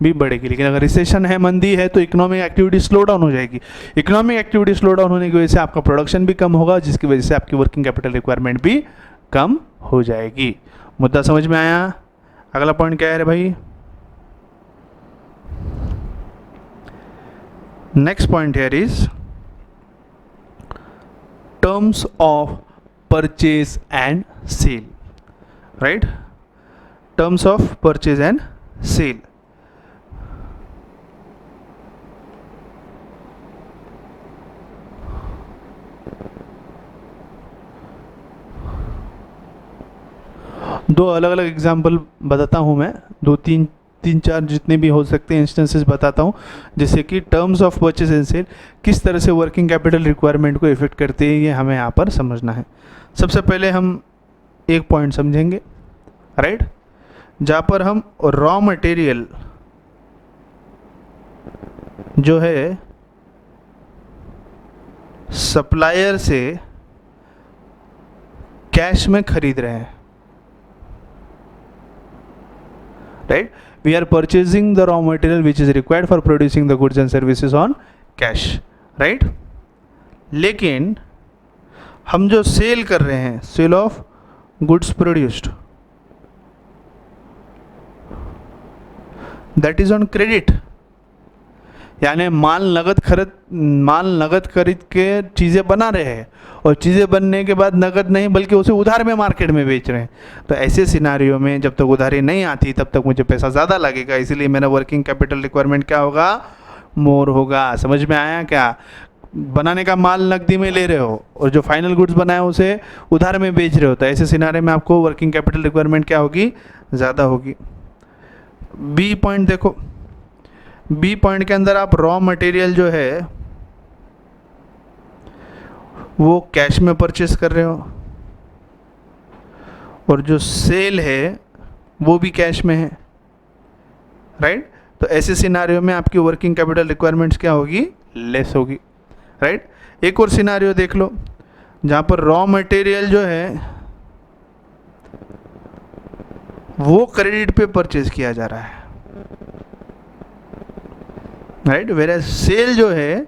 भी बढ़ेगी। लेकिन अगर रिसेशन है, मंदी है, तो इकोनॉमिक एक्टिविटी स्लो डाउन हो जाएगी। इकोनॉमिक एक्टिविटी स्लो डाउन होने की वजह से आपका प्रोडक्शन भी कम होगा, जिसकी वजह से आपकी वर्किंग कैपिटल रिक्वायरमेंट भी कम हो जाएगी। मुद्दा समझ में आया? अगला पॉइंट क्या है रे भाई? Next point here is terms of purchase and sale, right? Terms of purchase and sale. दो अलग अलग एग्जाम्पल बताता हूँ मैं, दो तीन चार जितने भी हो सकते हैं इंस्टेंसेस बताता हूँ, जैसे कि terms of purchase and sale किस तरह से वर्किंग कैपिटल रिक्वायरमेंट को इफेक्ट करते हैं, ये हमें यहाँ पर समझना है। सबसे पहले हम एक पॉइंट समझेंगे, राइट, जहाँ पर हम रॉ मटेरियल जो है सप्लायर से कैश में खरीद रहे हैं, right. We are purchasing the raw material which is required for producing the goods and services on cash, right? लेकिन हम जो सेल कर रहे हैं, sale of goods produced, that is on credit, यानी माल नगद खरीद के चीज़ें बना रहे हैं, और चीज़ें बनने के बाद नगद नहीं बल्कि उसे उधार में मार्केट में बेच रहे हैं। तो ऐसे सिनारियो में जब तक उधारी नहीं आती तब तक मुझे पैसा ज़्यादा लगेगा, इसीलिए मेरा वर्किंग कैपिटल रिक्वायरमेंट क्या होगा, मोर होगा। समझ में आया क्या? बनाने का माल नकदी में ले रहे हो और जो फाइनल गुड्स बनाए उसे उधार में बेच रहे हो, तो ऐसे सिनारियो में आपको वर्किंग कैपिटल रिक्वायरमेंट क्या होगी, ज़्यादा होगी। बी पॉइंट देखो, बी पॉइंट के अंदर आप रॉ मटेरियल जो है वो कैश में परचेस कर रहे हो, और जो सेल है वो भी कैश में है, राइट। तो ऐसे सिनारियो में आपकी वर्किंग कैपिटल रिक्वायरमेंट्स क्या होगी, लेस होगी, राइट। एक और सिनारियो देख लो जहाँ पर रॉ मटेरियल जो है वो क्रेडिट पे परचेज किया जा रहा है, राइट, वेयर सेल जो है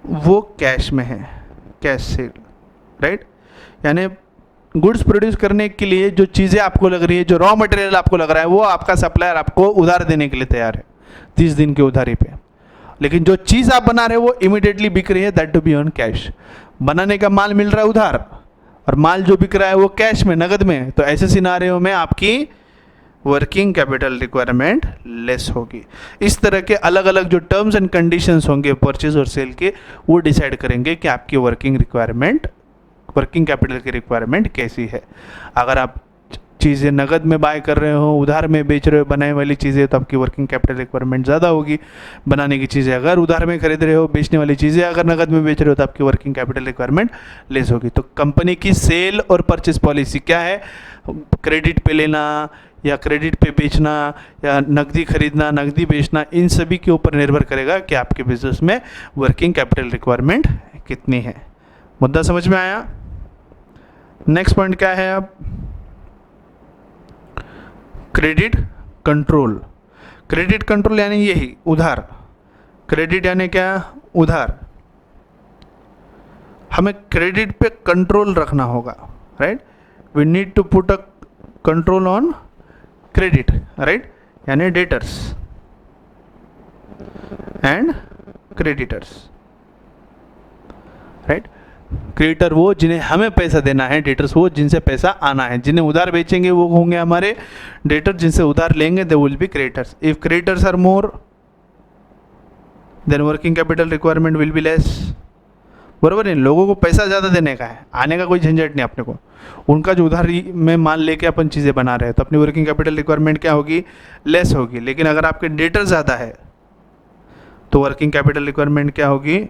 वो कैश में है, कैश सेल, राइट। यानी गुड्स प्रोड्यूस करने के लिए जो चीज़ें आपको लग रही है, जो रॉ मटेरियल आपको लग रहा है, वो आपका सप्लायर आपको उधार देने के लिए तैयार है 30 दिन की उधारी पे। लेकिन जो चीज़ आप बना रहे हो वो इमीडिएटली बिक रही है, that to be on cash. बनाने का माल मिल रहा है उधार और माल जो बिक रहा है वो कैश में, नगद में। तो ऐसे सिनारियों में आपकी वर्किंग कैपिटल रिक्वायरमेंट लेस होगी। इस तरह के अलग अलग जो टर्म्स एंड कंडीशंस होंगे परचेज और सेल के, वो डिसाइड करेंगे कि आपकी वर्किंग कैपिटल की रिक्वायरमेंट कैसी है। अगर आप चीज़ें नगद में बाय कर रहे हो, उधार में बेच रहे हो बनाने वाली चीज़ें, तो आपकी वर्किंग कैपिटल रिक्वायरमेंट ज़्यादा होगी। बनाने की चीज़ें अगर उधार में खरीद रहे हो, बेचने वाली चीज़ें अगर नगद में बेच रहे हो, तो आपकी वर्किंग कैपिटल रिक्वायरमेंट लेस होगी। तो कंपनी की सेल और परचेज पॉलिसी क्या है, क्रेडिट पे लेना या क्रेडिट पे बेचना या नकदी खरीदना, नकदी बेचना, इन सभी के ऊपर निर्भर करेगा कि आपके बिजनेस में वर्किंग कैपिटल रिक्वायरमेंट कितनी है। मुद्दा समझ में आया? नेक्स्ट पॉइंट क्या है अब, क्रेडिट कंट्रोल। क्रेडिट कंट्रोल यानी यही उधार। क्रेडिट यानी क्या, उधार। हमें क्रेडिट पे कंट्रोल रखना होगा, right. We need to put a control on credit, right, यानी debtors and creditors, right. Creditor वो जिन्हें हमें पैसा देना है, डेटर्स वो जिनसे पैसा आना है। जिन्हें उधार बेचेंगे वो होंगे हमारे डेटर, जिनसे उधार लेंगे they will be creditors. If creditors are more then working capital requirement will be less. बराबर है, लोगों को पैसा ज़्यादा देने का है, आने का कोई झंझट नहीं अपने को। उनका जो उधारी में माल लेके अपन चीज़ें बना रहे हैं, तो अपनी वर्किंग कैपिटल रिक्वायरमेंट क्या होगी, लेस होगी। लेकिन अगर आपके डेटर ज़्यादा है तो वर्किंग कैपिटल रिक्वायरमेंट क्या होगी,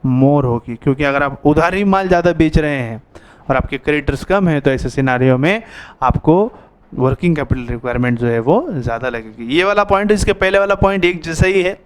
मोर होगी। क्योंकि अगर आप उधारी माल ज़्यादा बेच रहे हैं और आपके क्रेडिटर्स कम हैं, तो ऐसे सिनारियों में आपको वर्किंग कैपिटल रिक्वायरमेंट जो है वो ज़्यादा लगेगी। ये वाला पॉइंट इसके पहले वाला पॉइंट एक जैसा ही है।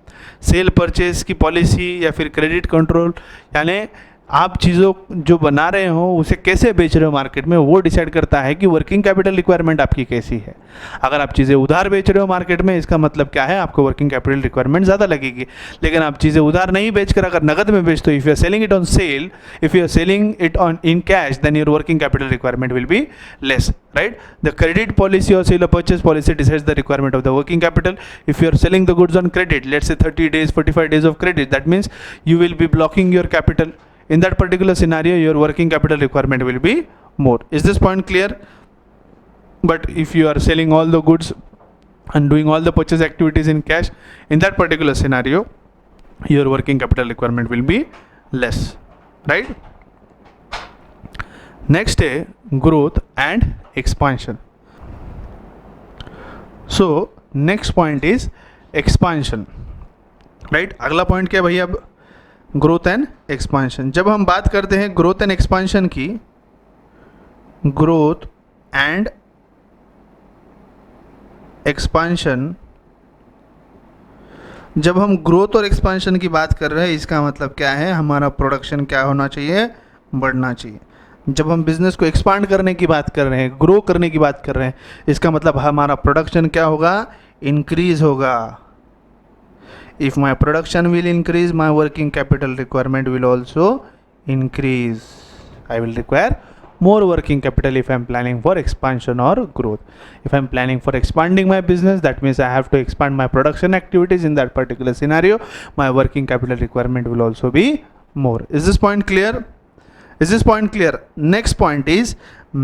सेल परचेज की पॉलिसी या फिर क्रेडिट कंट्रोल, यानी आप चीज़ों जो बना रहे हो उसे कैसे बेच रहे हो मार्केट में, वो डिसाइड करता है कि वर्किंग कैपिटल रिक्वायरमेंट आपकी कैसी है। अगर आप चीज़ें उधार बेच रहे हो मार्केट में, इसका मतलब क्या है, आपको वर्किंग कैपिटल रिक्वायरमेंट ज़्यादा लगेगी। लेकिन आप चीज़ें उधार नहीं बेचकर अगर नगद में बेचते हो, if you are selling it on sale, if you are selling it on in cash, then your working capital requirement will be less, right? The credit policy or sale or purchase policy decides the requirement of the working capital. If you are selling the goods on credit, let's say 30 days, 45 days of credit, that means you will be blocking your capital. In that particular scenario, your working capital requirement will be more. Is this point clear? But if you are selling all the goods and doing all the purchase activities in cash, in that particular scenario, your working capital requirement will be less, right? Next है growth and expansion. So next point is expansion, right. अगला point क्या है भैया, अब growth and expansion. जब हम बात करते हैं ग्रोथ एंड एक्सपांशन की, ग्रोथ एंड एक्सपांशन, जब हम ग्रोथ और एक्सपांशन की बात कर रहे हैं, इसका मतलब क्या है, हमारा प्रोडक्शन क्या होना चाहिए, बढ़ना चाहिए। जब हम बिजनेस को एक्सपांड करने की बात कर रहे हैं, ग्रो करने की बात कर रहे हैं, इसका मतलब हमारा प्रोडक्शन क्या होगा, इंक्रीज होगा। If my production will increase, my working capital requirement will also increase. I will require more working capital if I am planning for expansion or growth. If I am planning for expanding my business, that means I have to expand my production activities. In that particular scenario, my working capital requirement will also be more. Is this point clear? Is this point clear? Next point is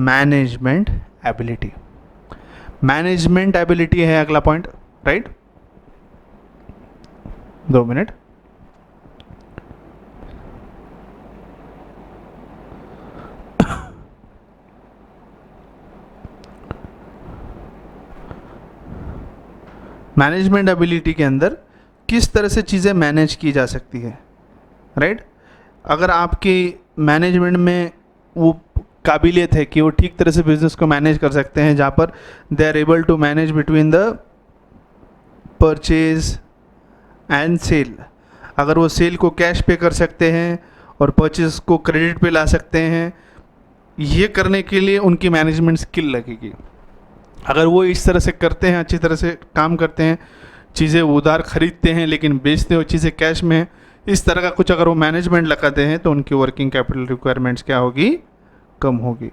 management ability. Management ability है अगला point, right? 2 minute. Management ability के अंदर किस तरह से चीज़ें manage की जा सकती है, राइट। अगर आपकी मैनेजमेंट में वो काबिलियत है कि वो ठीक तरह से बिजनेस को मैनेज कर सकते हैं, जहाँ पर they are able to manage between the purchase and sale, अगर वो सेल को कैश पे कर सकते हैं और परचेज को क्रेडिट पे ला सकते हैं, ये करने के लिए उनकी मैनेजमेंट स्किल लगेगी। अगर वो इस तरह से करते हैं, अच्छी तरह से काम करते हैं, चीज़ें उधार खरीदते हैं लेकिन बेचते हो चीज़ें कैश में, इस तरह का कुछ अगर वो मैनेजमेंट लगाते हैं तो उनकी वर्किंग कैपिटल रिक्वायरमेंट्स क्या होगी, कम होगी।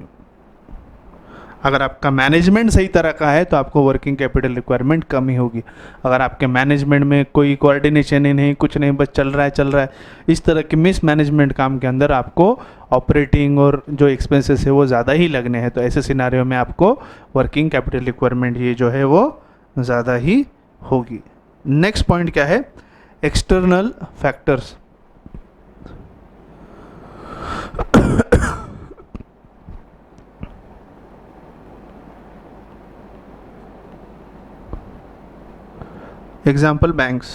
अगर आपका मैनेजमेंट सही तरह का है तो आपको वर्किंग कैपिटल रिक्वायरमेंट कम ही होगी। अगर आपके मैनेजमेंट में कोई कोऑर्डिनेशन ही नहीं, कुछ नहीं, बस चल रहा है, इस तरह के मिस मैनेजमेंट काम के अंदर आपको ऑपरेटिंग और जो एक्सपेंसेस है वो ज़्यादा ही लगने हैं। तो ऐसे सिनारियो में आपको वर्किंग कैपिटल रिक्वायरमेंट ये जो है वो ज़्यादा ही होगी। नेक्स्ट पॉइंट क्या है, external factors. Example, banks,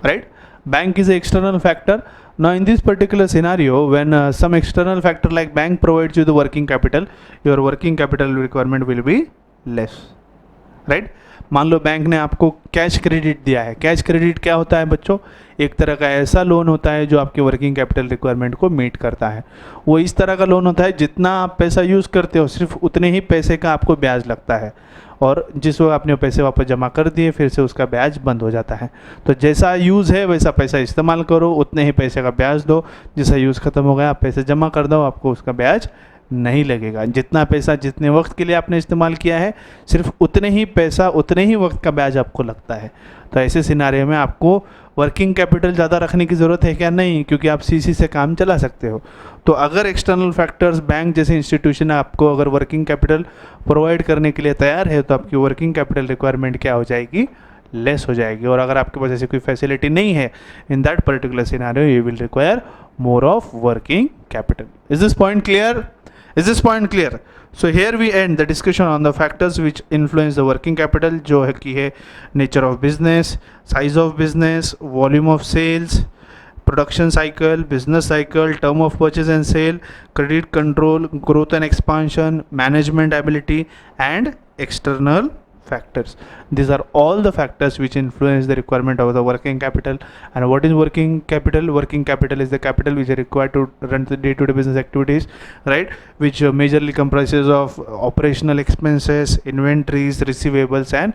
right? Bank is an external factor. Now in this particular scenario, when some external factor like bank provides you the working capital, your working capital requirement will be less, right? मान लो bank ने आपको cash credit दिया है। Cash credit क्या होता है बच्चों, एक तरह का ऐसा लोन होता है जो आपके वर्किंग कैपिटल रिक्वायरमेंट को मीट करता है। वो इस तरह का लोन होता है जितना आप पैसा यूज़ करते हो सिर्फ उतने ही पैसे का आपको ब्याज लगता है, और जिस वक्त आपने पैसे वापस जमा कर दिए फिर से उसका ब्याज बंद हो जाता है। तो जैसा यूज़ है वैसा पैसा इस्तेमाल करो, उतने ही पैसे का ब्याज दो। जैसा यूज़ ख़त्म हो गया आप पैसे जमा कर दो, आपको उसका ब्याज नहीं लगेगा। जितना पैसा जितने वक्त के लिए आपने इस्तेमाल किया है सिर्फ उतने ही पैसा उतने ही वक्त का ब्याज आपको लगता है। तो ऐसे सिनारियो में आपको वर्किंग कैपिटल ज़्यादा रखने की ज़रूरत है क्या, नहीं, क्योंकि आप सीसी से काम चला सकते हो। तो अगर एक्सटर्नल फैक्टर्स बैंक जैसे इंस्टीट्यूशन आपको अगर वर्किंग कैपिटल प्रोवाइड करने के लिए तैयार है तो आपकी वर्किंग कैपिटल रिक्वायरमेंट क्या हो जाएगी, लेस हो जाएगी। और अगर आपके पास ऐसी कोई फैसिलिटी नहीं है, in that particular scenario you will require more of working capital. Is this point clear? Is this point clear? So here we end the discussion on the factors which influence the working capital, जो है कि है nature of business, size of business, volume of sales, production cycle, business cycle, term of purchase and sale, credit control, growth and expansion, management ability, and external factors. These are all the factors which influence the requirement of the working capital. And what is working capital? Working capital is the capital which is required to run the day-to-day business activities, right? Which majorly comprises of operational expenses, inventories, receivables and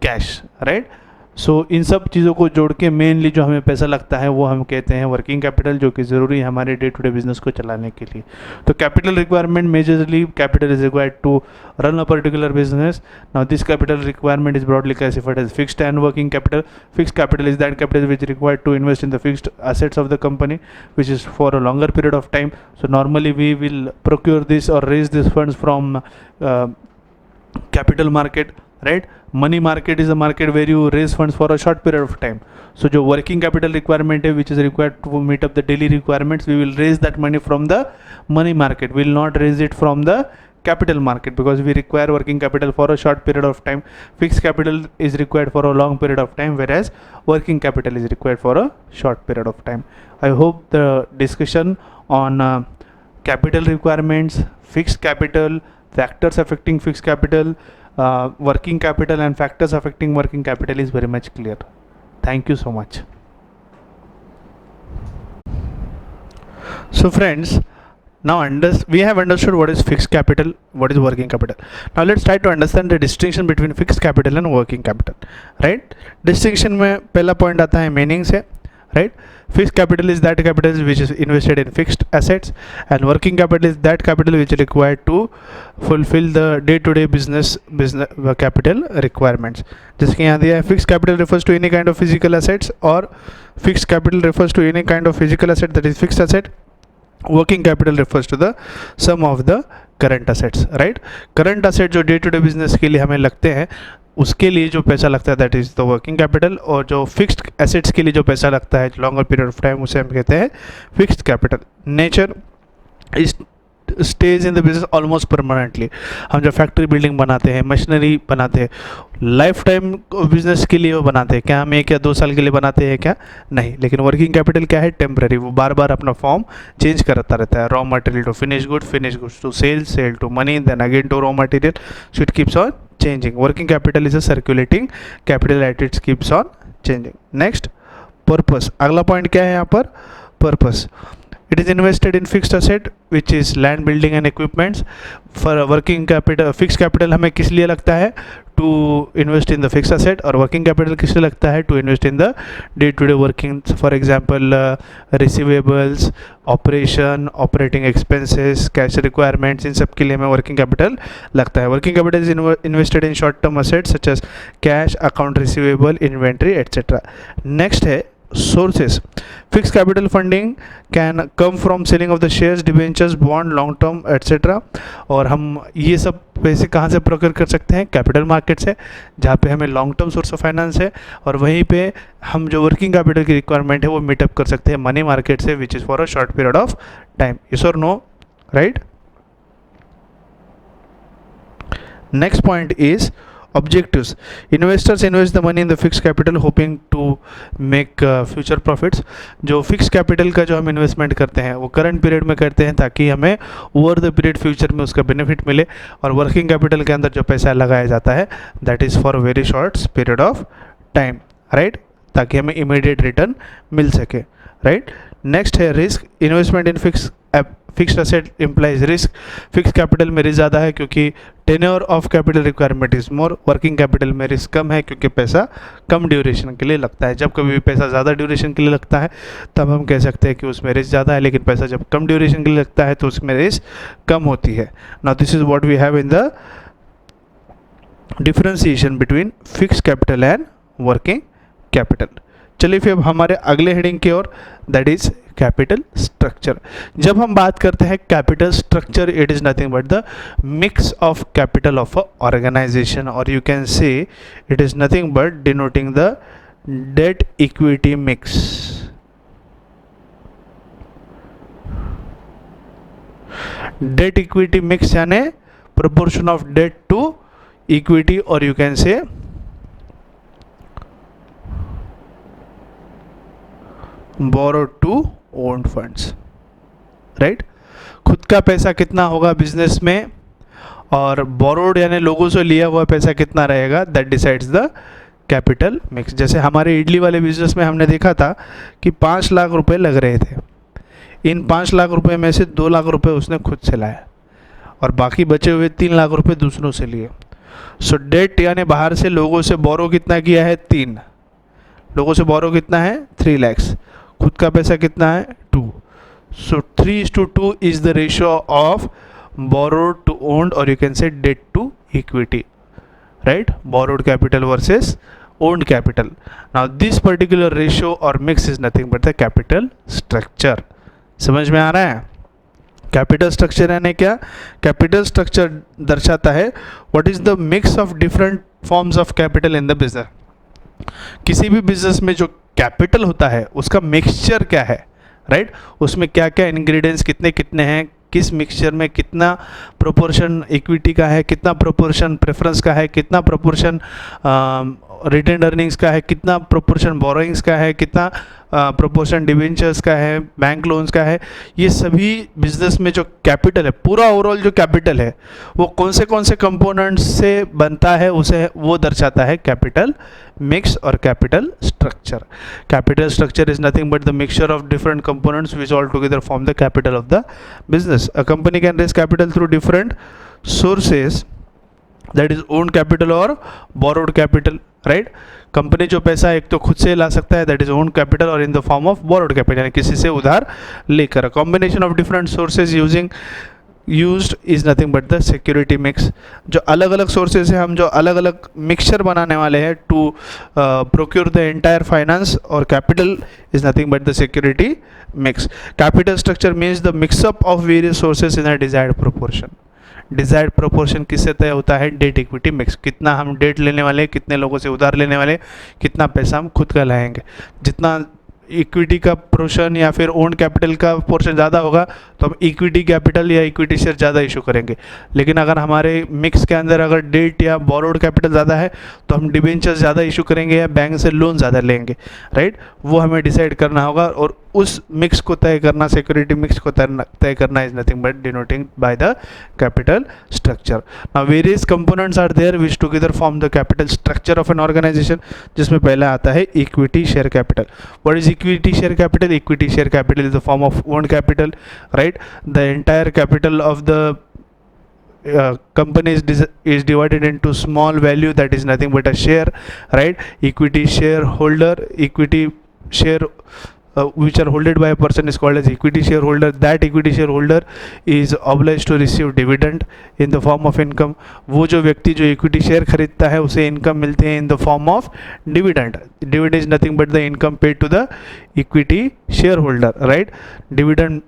cash, right? सो इन सब चीज़ों को जोड़ के mainly जो हमें पैसा लगता है वो हम कहते हैं वर्किंग कैपिटल, जो कि ज़रूरी है हमारे डे टू डे बिजनेस को चलाने के लिए। तो capital requirement majorly capital is required to run a particular business. Now this capital requirement is broadly classified as fixed and working capital. Fixed capital is that capital which required to invest in the fixed assets of the company which is for a longer period of time. So normally we will procure this or raise these funds from capital market, right? Money market is a market where you raise funds for a short period of time. So जो working capital requirement है which is required to meet up the daily requirements, we will raise that money from the money market. We will not raise it from the capital market because we require working capital for a short period of time. Fixed capital is required for a long period of time, whereas working capital is required for a short period of time. I hope the discussion on capital requirements, fixed capital, factors affecting fixed capital, working capital and factors affecting working capital is very much clear. Thank you so much. So friends, now we have understood what is fixed capital, what is working capital. Now let's try to understand the distinction between fixed capital and working capital, right? Distinction में पहला point आता है meaning से, right? Fixed capital is that capital which is invested in fixed assets, and working capital is that capital which is required to fulfill the day-to-day business capital requirements. जिसके यहाँ दिया है fixed capital refers to any kind of physical assets, और fixed capital refers to any kind of physical asset that is fixed asset. Working capital refers to the sum of the current assets, right? Current asset जो day-to-day business के लिए हमें लगते हैं उसके लिए जो पैसा लगता है that is the working capital, और जो फिक्स्ड एसेट्स के लिए जो पैसा लगता है लॉन्गर पीरियड ऑफ टाइम उसे हम कहते हैं fixed capital. Nature is stage in the business almost permanently. हम जो फैक्ट्री बिल्डिंग बनाते हैं, मशीनरी बनाते हैं, लाइफ टाइम बिजनेस के लिए वो बनाते हैं क्या? हम 1 या 2 साल के लिए बनाते हैं क्या? नहीं। लेकिन वर्किंग कैपिटल क्या है? टेम्पररी, वो बार बार अपना फॉर्म चेंज करता रहता है। Raw material to finish goods to sale, sale to money, then again to raw material, so it keeps on changing. Working capital is a circulating capital at it keeps on changing. Next, purpose. अगला point क्या है यहाँ पर? Purpose. It is invested in fixed asset which is land, building and equipments. For working capital, fixed capital हमें किस लिए लगता है? To invest in the fixed asset. और working capital किस लिए लगता है? To invest in the day to day working. For example, receivables, operation, operating expenses, cash requirements, इन सब के लिए हमें working capital लगता है. Working capital is invested in short term assets such as cash, account receivable, inventory, etc. Next है sources. Fixed capital funding can come from selling of the shares, debentures, bond, long term, etc. और हम ये सब पैसे कहाँ से procure कर सकते हैं? कैपिटल मार्केट से, जहाँ पे हमें long term source of finance है, और वहीं पे हम जो वर्किंग कैपिटल की रिक्वायरमेंट है वो मीटअप कर सकते हैं मनी मार्केट से, which is for a short period of time. Yes और no? Right. Next point is objectives. Investors invest the money in the fixed capital hoping to make future profits. जो fix capital का जो हम investment करते हैं वो current period में करते हैं ताकि हमें ओवर द पीरियड फ्यूचर में उसका बेनिफिट मिले. और वर्किंग कैपिटल के अंदर जो पैसा लगाया जाता है that is for very short period of time, right, ताकि हमें इमीडिएट रिटर्न मिल सके. राइट. नेक्स्ट है risk. Investment in fixed asset implies risk. Fix capital में रिस्क ज़्यादा है क्योंकि tenure of capital requirement is more. Working capital में risk कम है क्योंकि पैसा कम ड्यूरेशन के लिए लगता है. जब कभी भी पैसा ज़्यादा ड्यूरेशन के लिए लगता है तब हम कह सकते हैं कि उसमें रिस्क ज़्यादा है, लेकिन पैसा जब कम ड्यूरेशन के लिए लगता है तो उसमें रिस्क कम होती है. Now this is what we have in the differentiation between fixed capital and working capital. चलिए फिर हमारे अगले हेडिंग की ओर, दैट इज कैपिटल स्ट्रक्चर. जब हम बात करते हैं capital structure, it is nothing but the mix of capital of a organisation, और you can say it is nothing but denoting the debt equity mix. Debt equity mix यानी proportion of debt to equity, और you can से borrowed to owned funds. Right. खुद का पैसा कितना होगा business में, और borrowed यानी लोगों से लिया हुआ पैसा कितना रहेगा, that decides the capital mix. जैसे हमारे इडली वाले बिजनेस में हमने देखा था कि 5 लाख रुपए लग रहे थे. इन 5 लाख रुपए में से 2 लाख रुपए उसने खुद से लाया और बाकी बचे हुए 3 लाख रुपए दूसरों से लिए. सो डेट यानी बाहर से लोगों से बोरो कितना किया है? 3 लोगों से बोरो कितना है? 3 lakhs. खुद का पैसा कितना है? 2. सो 3:2 is the ratio of borrowed to owned, or you can say debt to equity, right? Borrowed capital versus owned capital. Now this particular ratio or mix is nothing but the capital structure. समझ में आ रहा है? Capital structure यानी क्या? Capital structure दर्शाता है what is the mix of different forms of capital in the business. किसी भी बिजनेस में जो कैपिटल होता है उसका मिक्सचर क्या है, राइट? उसमें क्या क्या इंग्रेडिएंट्स कितने कितने हैं, किस मिक्सचर में कितना प्रोपोर्शन इक्विटी का है, कितना प्रोपोर्शन प्रेफरेंस का है, कितना प्रोपोर्शन रिटेन्ड अर्निंग्स का है, कितना प्रोपोर्शन बोरोइंग्स का है, कितना प्रोपोर्शन डिवेंचर्स का है, बैंक लोन्स का है. ये सभी बिजनेस में जो कैपिटल है, पूरा ओवरऑल जो कैपिटल है वो कौन से कंपोनेंट्स से बनता है, उसे वो दर्शाता है कैपिटल मिक्स और capital structure. Capital structure is nothing but the mixture of different components which all together form the capital of the business. A company can raise capital through different sources, that is owned capital और borrowed capital, right? Company जो पैसा एक तो खुद से ला सकता है, that is own capital, और इन the form of borrowed capital यानी किसी से उधार लेकर. Combination of different sources used is nothing but the security mix. जो अलग अलग सोर्सेज है, हम जो अलग अलग मिक्सचर बनाने वाले हैं to procure the entire finance और capital is nothing but the security mix. Capital structure means the mix up of various sources in a desired proportion. Desired proportion किससे तय होता है? Debt equity mix. कितना हम डेट लेने वाले, कितने लोगों से उधार लेने वाले, कितना पैसा हम खुद का लाएंगे. जितना इक्विटी का पोर्शन या फिर ओन कैपिटल का पोर्शन ज़्यादा होगा तो हम इक्विटी कैपिटल या इक्विटी शेयर ज़्यादा इशू करेंगे. लेकिन अगर हमारे मिक्स के अंदर अगर डेट या बोरोड कैपिटल ज़्यादा है तो हम डिबेंचर ज़्यादा इशू करेंगे या बैंक से लोन ज़्यादा लेंगे, राइट? वो हमें डिसाइड करना होगा, और उस मिक्स को तय करना, सिक्योरिटी मिक्स को तय करना is nothing but denoting by the capital structure. Now various components are there which together form the capital structure of an organisation, जिसमें पहला आता है equity share capital. What is equity share capital? Equity share capital is a form of owned capital, right? The entire capital of the company is divided into small value, that is nothing but a share, right? Equity shareholder, equity share which are holded by a person is called as equity shareholder. That equity shareholder is obliged to receive dividend in the form of income. वो जो व्यक्ति जो equity share खरीदता है उसे income मिलते हैं in the form of dividend. Dividend is nothing but the income paid to the equity shareholder, right? Dividend,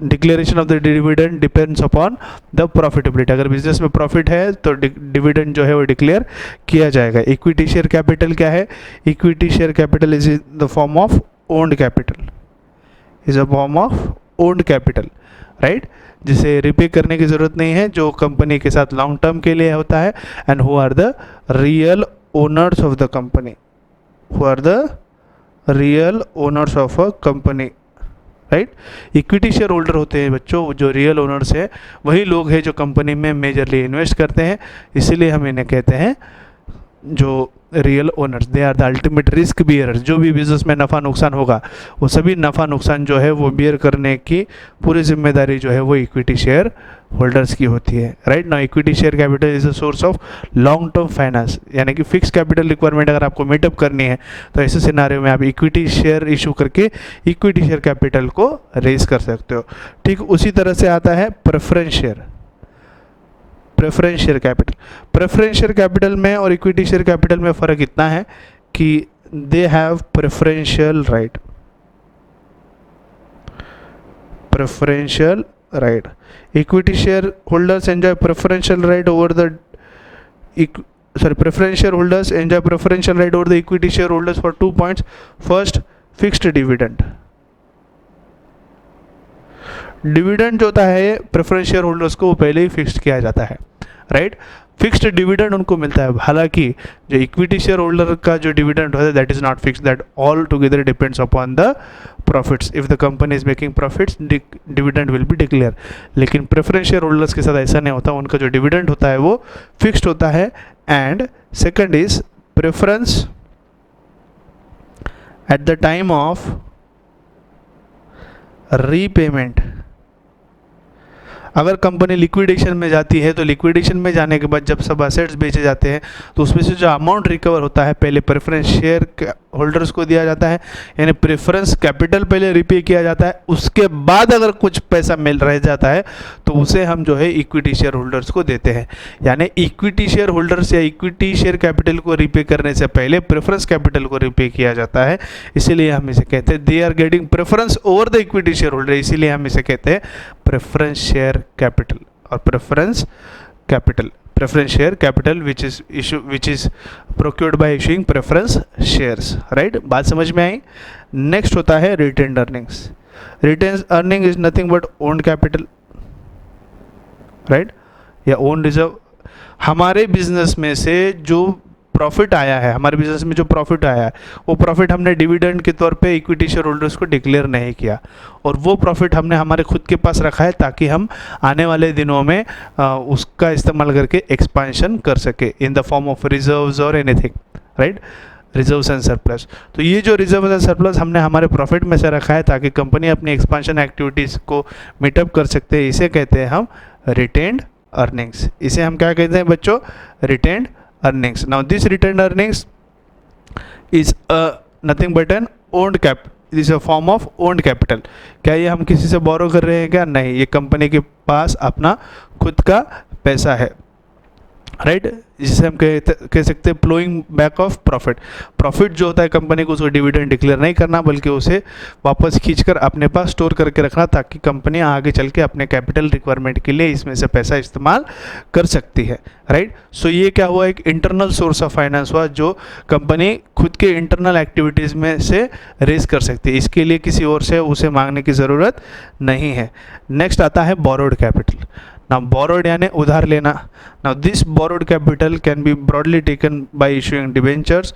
declaration of the dividend depends upon the profitability. अगर बिजनेस में प्रॉफिट है तो dividend जो है वो डिक्लेयर किया जाएगा. इक्विटी शेयर कैपिटल क्या है? Equity share capital is in the form of owned capital, is a form of owned capital, right? जिसे रिपे करने की ज़रूरत नहीं है, जो कंपनी के साथ लॉन्ग टर्म के लिए होता है. And who are the real owners of the company, who are the real owners of a company, right? Equity shareholder होते हैं बच्चों, जो रियल ओनर्स है वही लोग हैं जो कंपनी में मेजरली इन्वेस्ट करते हैं. इसीलिए हम इन्हें कहते हैं जो real owners. They are the ultimate risk bearers. जो भी बिजनेस में नफ़ा नुकसान होगा वो सभी नफ़ा नुकसान जो है वो बियर करने की पूरी जिम्मेदारी जो है वो इक्विटी शेयर होल्डर्स की होती है, right? Now equity share capital is a source of long term finance, यानी कि फिक्स कैपिटल रिक्वायरमेंट अगर आपको मीटअप करनी है तो ऐसे सिनारियो में आप इक्विटी शेयर इशू करके इक्विटी शेयर कैपिटल को रेज कर सकते हो. ठीक उसी तरह से आता है preference share. Preference share capital, preference share capital में और इक्विटी शेयर कैपिटल में फ़र्क इतना है कि they have preferential right. Preferential right. Equity share holders enjoy preferential right over the preference shareholders enjoy preferential right over the equity shareholders for 2 points. First, fixed dividend. Dividend जो होता है preference share holders को वो पहले ही fixed किया जाता है, right? Fixed dividend उनको मिलता है. हालांकि जो इक्विटी शेयर होल्डर का जो डिविडेंड होता है that is not fixed, that all together depends upon the profits. If the company is making profits dividend will be declare. लेकिन प्रेफरेंस शेयर होल्डर्स के साथ ऐसा नहीं होता, उनका जो डिविडेंड होता है वो फिक्स्ड होता है. And second is preference at the time of repayment. अगर कंपनी लिक्विडेशन में जाती है तो लिक्विडेशन में जाने के बाद जब सब असेट्स बेचे जाते हैं तो उसमें से जो अमाउंट रिकवर होता है पहले प्रेफरेंस शेयर होल्डर्स को दिया जाता है, यानी प्रेफरेंस कैपिटल पहले रिपे किया जाता है. उसके बाद अगर कुछ पैसा मिल रह जाता है तो उसे हम जो है इक्विटी शेयर होल्डर्स को देते हैं. यानी इक्विटी शेयर होल्डर्स या इक्विटी शेयर कैपिटल को रिपे करने से पहले प्रेफरेंस कैपिटल को रिपे किया जाता है. इसीलिए हम इसे कहते हैं they are getting preference over the equity shareholder. इसीलिए हम इसे कहते हैं प्रेफरेंस शेयर कैपिटल और preference capital. Preference share capital which is procured by issuing preference shares, right? बात समझ में आई? नेक्स्ट होता है retained earnings. Retained earning is nothing but owned capital, right? या ओन रिजर्व. हमारे बिजनेस में से जो प्रॉफिट आया है, हमारे बिजनेस में जो प्रॉफिट आया है वो प्रॉफिट हमने डिविडेंड के तौर पे इक्विटी शेयर होल्डर्स को डिक्लेयर नहीं किया, और वो प्रॉफिट हमने हमारे खुद के पास रखा है ताकि हम आने वाले दिनों में उसका इस्तेमाल करके एक्सपेंशन कर सके in the form of reserves और anything, right? Reserves and surplus. तो ये जो रिजर्व्स एंड सरप्लस हमने हमारे प्रॉफिट में से रखा है ताकि कंपनी अपनी एक्सपेंशन एक्टिविटीज़ को मीटअप कर सकते हैं, इसे कहते हैं हम रिटेन्ड अर्निंग्स. इसे हम क्या कहते हैं बच्चों? Retained earnings. Now this retained earnings is nothing but an owned cap. It is a form of owned capital. क्या ये हम किसी से बोरो कर रहे हैं क्या? नहीं, ये कंपनी के पास अपना खुद का पैसा है, राइट? जिसे हम कह सकते हैं flowing back of profit. Profit जो होता है कंपनी को उसको डिविडेंड डिक्लेयर नहीं करना बल्कि उसे वापस खींचकर अपने पास स्टोर करके रखना ताकि कंपनी आगे चल के अपने कैपिटल रिक्वायरमेंट के लिए इसमें से पैसा इस्तेमाल कर सकती है, राइट? सो ये क्या हुआ? एक इंटरनल सोर्स ऑफ फाइनेंस हुआ जो कंपनी खुद के इंटरनल एक्टिविटीज़ में से रेज कर सकती है. इसके लिए किसी और से उसे मांगने की ज़रूरत नहीं है. नेक्स्ट आता है बोरोड कैपिटल. Now borrowed यानी उधार लेना. Now this borrowed capital can be broadly taken by issuing debentures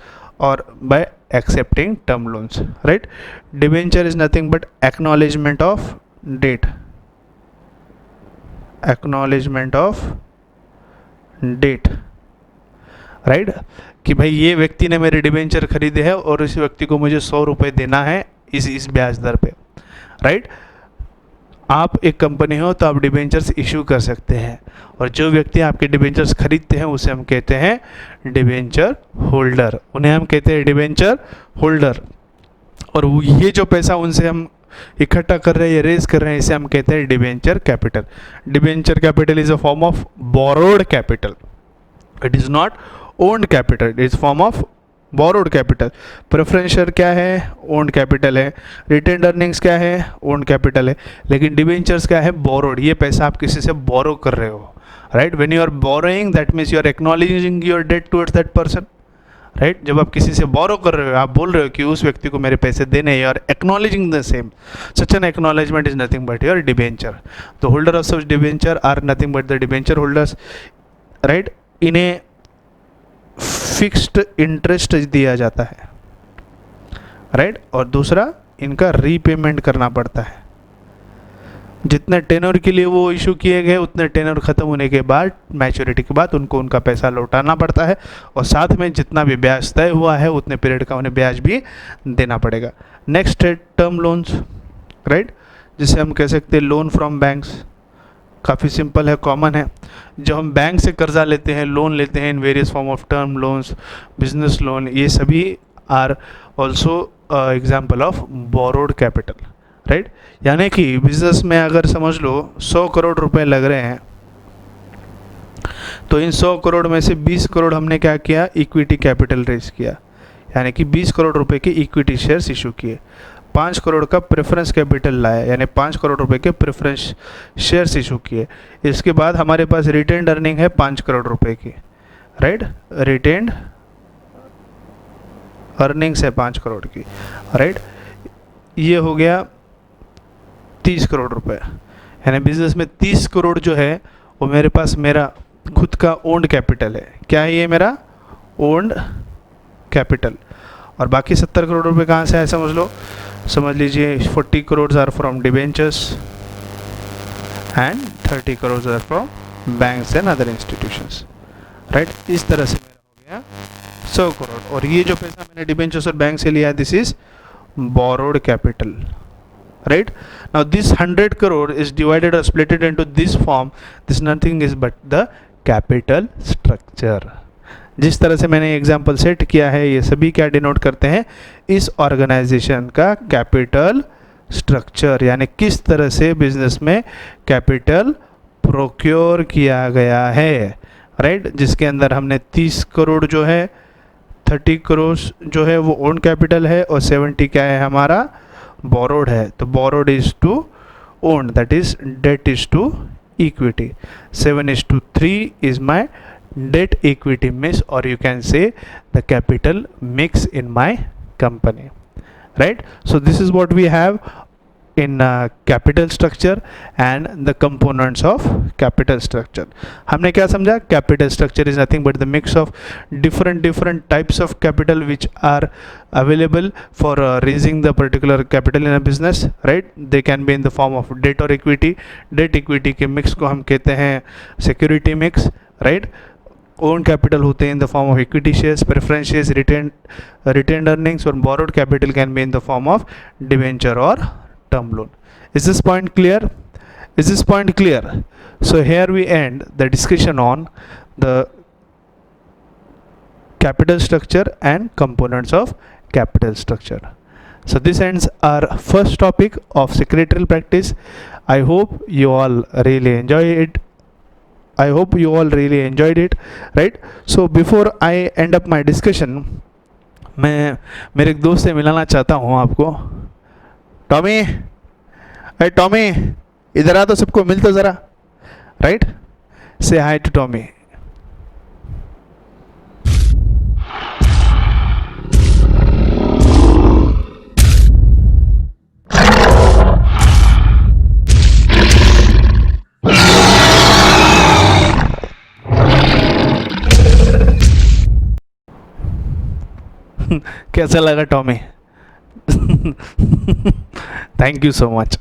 or by accepting term loans, right? Debenture is nothing but acknowledgement of debt. Acknowledgement of debt, right? कि भाई ये व्यक्ति ने मेरे debenture खरीदे हैं और इस व्यक्ति को मुझे 100 रुपये देना है इस ब्याज दर पे, राइट। आप एक कंपनी हो तो आप डिबेंचर्स इशू कर सकते हैं, और जो व्यक्ति आपके डिबेंचर्स खरीदते हैं उसे हम कहते हैं डिबेंचर होल्डर, उन्हें हम कहते हैं डिबेंचर होल्डर। और ये जो पैसा उनसे हम इकट्ठा कर रहे हैं या रेज कर रहे हैं, इसे हम कहते हैं debenture capital. Debenture capital is a form of borrowed capital, it is not owned capital, it is form of borrowed capital. Preference share क्या है? ओन्ड कैपिटल है। रिटेन्ड अर्निंग्स क्या है? ओन्ड कैपिटल है। लेकिन डिबेंचर्स क्या है? बोरोड, ये पैसा आप किसी से बोरो कर रहे हो, right. When you are borrowing that means you are acknowledging your debt towards that person, right. जब आप किसी से बोरो कर रहे हो, आप बोल रहे हो कि उस व्यक्ति को मेरे पैसे देने, you are acknowledging the same. Such an acknowledgement is nothing but your debenture. The holder of such debenture are nothing but the debenture holders, right. इन्हें फिक्स्ड इंटरेस्ट दिया जाता है, राइट। और दूसरा, इनका रीपेमेंट करना पड़ता है। जितने टेनर के लिए वो इशू किए गए, उतने टेनर ख़त्म होने के बाद, मैच्योरिटी के बाद उनको उनका पैसा लौटाना पड़ता है, और साथ में जितना भी ब्याज तय हुआ है उतने पीरियड का उन्हें ब्याज भी देना पड़ेगा। नेक्स्ट है टर्म लोन्स, राइट, जिसे हम कह सकते हैं लोन फ्रॉम बैंक्स। काफ़ी सिंपल है, कॉमन है। जब हम बैंक से कर्जा लेते हैं, लोन लेते हैं in various form of term loans, business loan, ये सभी are also example of borrowed capital, right. यानी कि बिजनेस में अगर समझ लो 100 करोड़ रुपए लग रहे हैं, तो इन 100 करोड़ में से 20 करोड़ हमने क्या किया? इक्विटी कैपिटल रेज किया, यानी कि 20 करोड़ रुपए के इक्विटी शेयर्स इशू किए। 5 करोड़ का प्रेफरेंस कैपिटल लाया, यानी 5 करोड़ रुपए के प्रेफरेंस शेयर्स इशू किए। इसके बाद हमारे पास रिटेन्ड अर्निंग है 5 करोड़ रुपए की, राइट। रिटेन्ड अर्निंग्स है 5 करोड़ की, राइट। ये हो गया 30 करोड़ रुपए, यानी बिजनेस में 30 करोड़ जो है वो मेरे पास मेरा खुद का ओन्ड कैपिटल है। क्या है ये? मेरा ओन्ड कैपिटल। और बाकी 70 करोड़ रुपए कहाँ से आए? समझ लीजिए 40 crore are from debentures and 30 crore are from banks and other institutions, right. इस तरह से मेरा हो गया 100 करोड़। और ये जो पैसा मैंने डिबेंचर्स और बैंक से लिया है, this is borrowed capital, right? Now this 100 crore is divided or split it into this form. This nothing is but the capital structure. जिस तरह से मैंने एग्जाम्पल सेट किया है, ये सभी क्या डिनोट करते हैं? इस ऑर्गेनाइजेशन का कैपिटल स्ट्रक्चर, यानी किस तरह से बिजनेस में कैपिटल प्रोक्योर किया गया है, राइट। जिसके अंदर हमने 30 करोड़ जो है, 30 करोड़ जो है वो ओन कैपिटल है, और 70 क्या है? हमारा borrowed है। तो borrowed is to owned, that is debt is to equity. 7:3 is my debt equity mix, or you can say the capital mix in my company, right? So this is what we have in capital structure and the components of capital structure. हमने क्या समझा? Capital structure is nothing but the mix of different types of capital which are available for raising the particular capital in a business, right? They can be in the form of debt or equity. Debt equity के mix को हम कहते हैं security mix, right? Own capital होते हैं in the form of equity shares, preference shares, retained earnings, और borrowed capital can be in the form of debenture और term loan. Is this point clear? Is this point clear? So here we end the discussion on the capital structure and components of capital structure. So this ends our first topic of secretarial practice. I hope you all really enjoy it. I hope you all really enjoyed it, right? So before I end up my discussion, मैं मेरे एक दोस्त से मिलाना चाहता हूँ आपको। Tommy, अरे टॉमी इधर आ तो, सबको मिल तो ज़रा, राइट। से हाय टू टॉमी। कैसा लगा Tommy? Thank you so much.